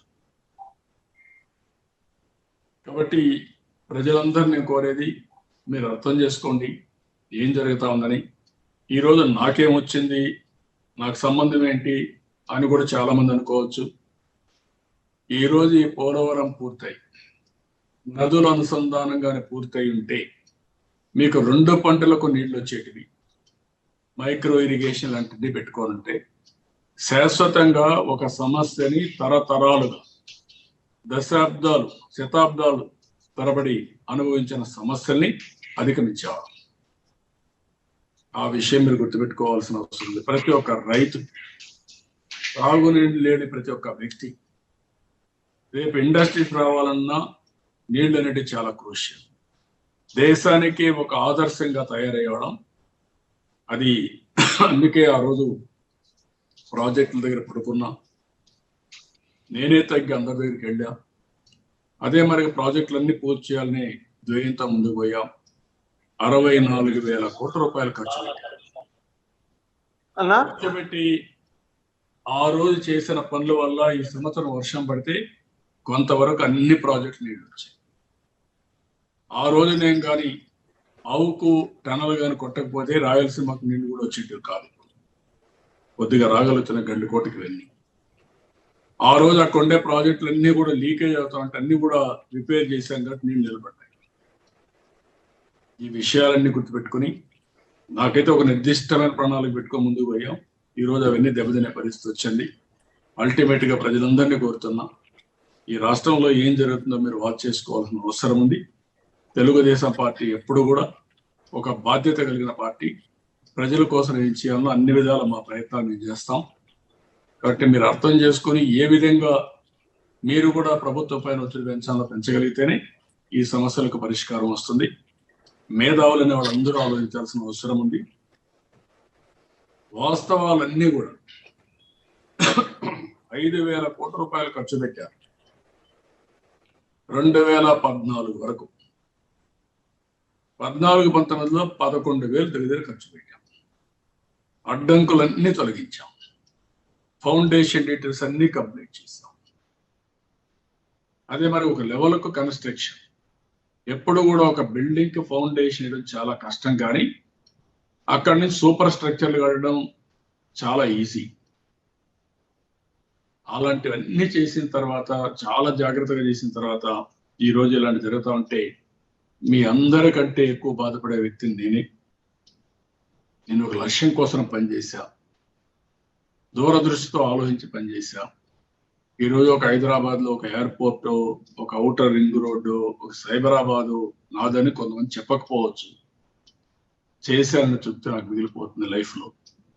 కాబట్టి ప్రజలందరినీ కోరేది మీరు అర్థం చేసుకోండి ఏం జరుగుతా ఉందని. ఈరోజు నాకేమొచ్చింది, నాకు సంబంధం ఏంటి అని కూడా చాలా మంది అనుకోవచ్చు. ఈరోజు ఈ పోలవరం పూర్తయి నదుల అనుసంధానంగానే పూర్తయి ఉంటే మీకు 2 పంటలకు నీళ్లు వచ్చేటివి, మైక్రో ఇరిగేషన్ లాంటివి పెట్టుకోనంటే శాశ్వతంగా ఒక సమస్యని తరతరాలుగా దశాబ్దాలు శతాబ్దాలు తరబడి అనుభవించిన సమస్యల్ని అధిగమించేవారు. ఆ విషయం మీరు గుర్తుపెట్టుకోవాల్సిన అవసరం ఉంది. ప్రతి ఒక్క రైతు, తాగునీళ్ళు లేని ప్రతి ఒక్క వ్యక్తి, రేపు ఇండస్ట్రీస్ రావాలన్నా నీళ్ళు అనేవి చాలా క్రూషియల్. దేశానికి ఒక ఆదర్శంగా తయారయ్యడం అది. అందుకే ఆ రోజు ప్రాజెక్టుల దగ్గర పడుకున్నా, నేనే తగ్గి అందరి దగ్గరికి వెళ్ళా. అదే మరి ప్రాజెక్టులన్నీ పూర్తి చేయాలని ద్వయంతో ముందుకు పోయాం. 64,000 కోట్ల రూపాయలు ఖర్చు పెట్టి ఆ రోజు చేసిన పనుల వల్ల ఈ సంవత్సరం వర్షం పడితే కొంతవరకు అన్ని ప్రాజెక్టులు నీళ్ళు వచ్చాయి. ఆ రోజు నేను కానీ ఆవుకు టనల్ కానీ కొట్టకపోతే రాయలసీమకు నీళ్ళు కూడా వచ్చేటివి కాదు. కొద్దిగా రాగలుగుతున్న గండికోటకి వెళ్ళి ఆ రోజు అక్కడ ఉండే ప్రాజెక్టులు అన్ని కూడా లీకేజ్ అవుతా ఉంటే అన్ని కూడా రిపేర్ చేశాం కాబట్టి నీళ్ళు నిలబడ్డాయి. ఈ విషయాలన్నీ గుర్తుపెట్టుకుని నాకైతే ఒక నిర్దిష్టమైన ప్రణాళిక పెట్టుకొని ముందుకు పోయాం. ఈ రోజు అవన్నీ దెబ్బతినే పరిస్థితి వచ్చింది. అల్టిమేట్ గా ప్రజలందరినీ కోరుతున్నా, ఈ రాష్ట్రంలో ఏం జరుగుతుందో మీరు వాచ్ చేసుకోవాల్సిన అవసరం ఉంది. తెలుగుదేశం పార్టీ ఎప్పుడు కూడా ఒక బాధ్యత కలిగిన పార్టీ. ప్రజల కోసం ఏం చేయాలో అన్ని విధాల మా ప్రయత్నాలు మేము చేస్తాం. కాబట్టి మీరు అర్థం చేసుకుని ఏ విధంగా మీరు కూడా ప్రభుత్వం పైన ఒత్తిడి పెంచగలిగితేనే ఈ సమస్యలకు పరిష్కారం వస్తుంది. మేధావులనే వాళ్ళందరూ ఆలోచించాల్సిన అవసరం ఉంది. వాస్తవాలన్నీ కూడా 5,000 కోట్ల రూపాయలు ఖర్చు పెట్టారు 2014 వరకు. 14-19లో 11,000 దగ్గర ఖర్చు పెట్టాం. అడ్డంకులన్నీ తొలగించాం. ఫౌండేషన్ డీటెయిల్స్ అన్ని కంప్లీట్ చేస్తాం. అదే మరి ఒక లెవెల్కు కన్స్ట్రక్షన్ ఎప్పుడు కూడా ఒక బిల్డింగ్ కి ఫౌండేషన్ వేయడం చాలా కష్టం, కానీ అక్కడి నుంచి సూపర్ స్ట్రక్చర్లు కట్టడం చాలా ఈజీ. అలాంటివన్నీ చేసిన తర్వాత, చాలా జాగ్రత్తగా చేసిన తర్వాత ఈ రోజు ఇలాంటి జరుగుతూ ఉంటే మీ అందరికంటే ఎక్కువ బాధపడే వ్యక్తిని నేనే. నేను ఒక లక్ష్యం కోసం పనిచేశా, దూరదృష్టితో ఆలోచించి పనిచేశా. ఈరోజు ఒక హైదరాబాద్ లో ఒక ఎయిర్పోర్ట్, ఒక ఔటర్ రింగ్ రోడ్డు, ఒక సైబరాబాదు నాదని కొంతమంది చెప్పకపోవచ్చు. చేశానని చెప్తే నాకు మిగిలిపోతుంది లైఫ్ లో.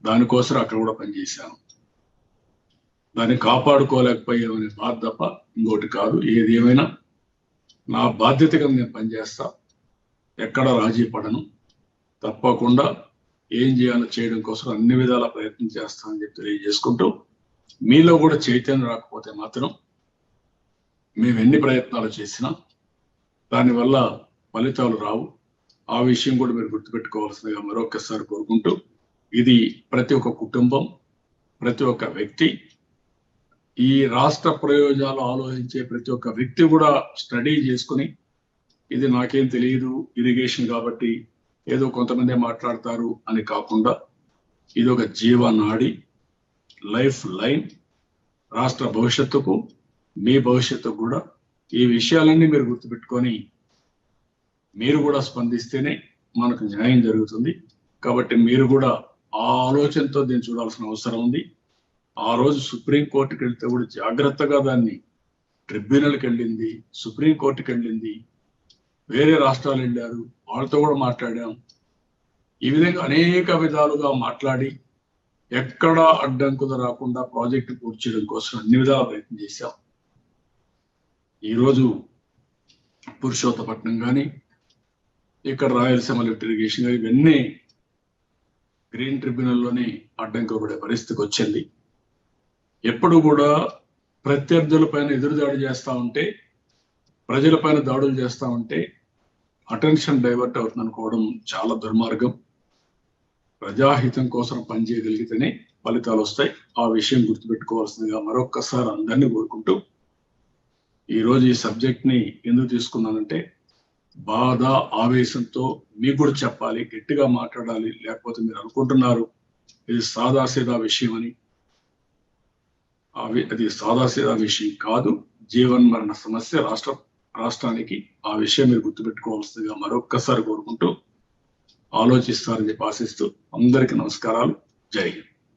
దానికోసం అక్కడ కూడా పనిచేశాను. దాన్ని కాపాడుకోలేకపోయామనే బాధ తప్ప ఇంకోటి కాదు. ఏది ఏమైనా నా బాధ్యతగా నేను పనిచేస్తా. ఎక్కడ రాజీ పడను. తప్పకుండా ఏం చేయాలో చేయడం కోసం అన్ని విధాల ప్రయత్నం చేస్తానని చెప్పి తెలియజేసుకుంటూ, మీలో కూడా చైతన్యం రాకపోతే మాత్రం మేము ఎన్ని ప్రయత్నాలు చేసినా దానివల్ల ఫలితాలు రావు. ఆ విషయం కూడా మీరు గుర్తుపెట్టుకోవాల్సిందిగా మరొకసారి కోరుకుంటూ, ఇది ప్రతి ఒక్క కుటుంబం, ప్రతి ఒక్క వ్యక్తి, ఈ రాష్ట్ర ప్రయోజనాలు ఆలోచించే ప్రతి ఒక్క వ్యక్తి కూడా స్టడీ చేసుకుని, ఇది నాకేం తెలియదు ఇరిగేషన్ కాబట్టి ఏదో కొంతమంది మాట్లాడతారు అని కాకుండా, ఇది ఒక జీవనాడి, లైఫ్ లైన్, రాష్ట్ర భవిష్యత్తుకు, మీ భవిష్యత్తుకు కూడా ఈ విషయాలన్నీ మీరు గుర్తుపెట్టుకొని మీరు కూడా స్పందిస్తేనే మనకు న్యాయం జరుగుతుంది. కాబట్టి మీరు కూడా ఆ ఆలోచనతో దీన్ని చూడాల్సిన అవసరం ఉంది. ఆ రోజు సుప్రీంకోర్టుకి వెళ్తే కూడా జాగ్రత్తగా దాన్ని, ట్రిబ్యునల్కి వెళ్ళింది, సుప్రీంకోర్టుకి వెళ్ళింది, వేరే రాష్ట్రాలు వెళ్ళారు, వాళ్ళతో కూడా మాట్లాడాం. ఈ విధంగా అనేక విధాలుగా మాట్లాడి ఎక్కడా అడ్డంకులు రాకుండా ప్రాజెక్టు పూర్తి చేయడం కోసం అన్ని విధాల ప్రయత్నం చేశాం. ఈరోజు పురుషోత్తపట్నం కానీ, ఇక్కడ రాయలసీమ లిఫ్ట్ ఇరిగేషన్ కానీ, ఇవన్నీ గ్రీన్ ట్రిబ్యునల్లోనే అడ్డంకులు పడే పరిస్థితికి వచ్చింది. ఎప్పుడు కూడా ప్రత్యర్థుల పైన ఎదురుదాడి చేస్తూ ఉంటే, ప్రజల పైన దాడులు చేస్తూ ఉంటే అటెన్షన్ డైవర్ట్ అవుతుంది అనుకోవడం చాలా దుర్మార్గం. ప్రజాహితం కోసం పనిచేయగలిగితేనే ఫలితాలు వస్తాయి. ఆ విషయం గుర్తుపెట్టుకోవాల్సిందిగా మరొక్కసారి అందరినీ కోరుకుంటూ, ఈరోజు ఈ సబ్జెక్ట్ ని ఎందుకు తీసుకున్నానంటే, బాధ ఆవేశంతో మీకు కూడా చెప్పాలి, గట్టిగా మాట్లాడాలి. లేకపోతే మీరు అనుకుంటున్నారు ఇది సాదాసీదా విషయం అని. అది సాదాసీదా విషయం కాదు, జీవన్ మరణ సమస్య రాష్ట్రానికి. ఆ విషయం మీరు గుర్తుపెట్టుకోవాల్సిందిగా మరొక్కసారి కోరుకుంటూ, ఆలోచిస్తారని చెప్పి ఆశిస్తూ అందరికీ నమస్కారాలు. జై హింద్.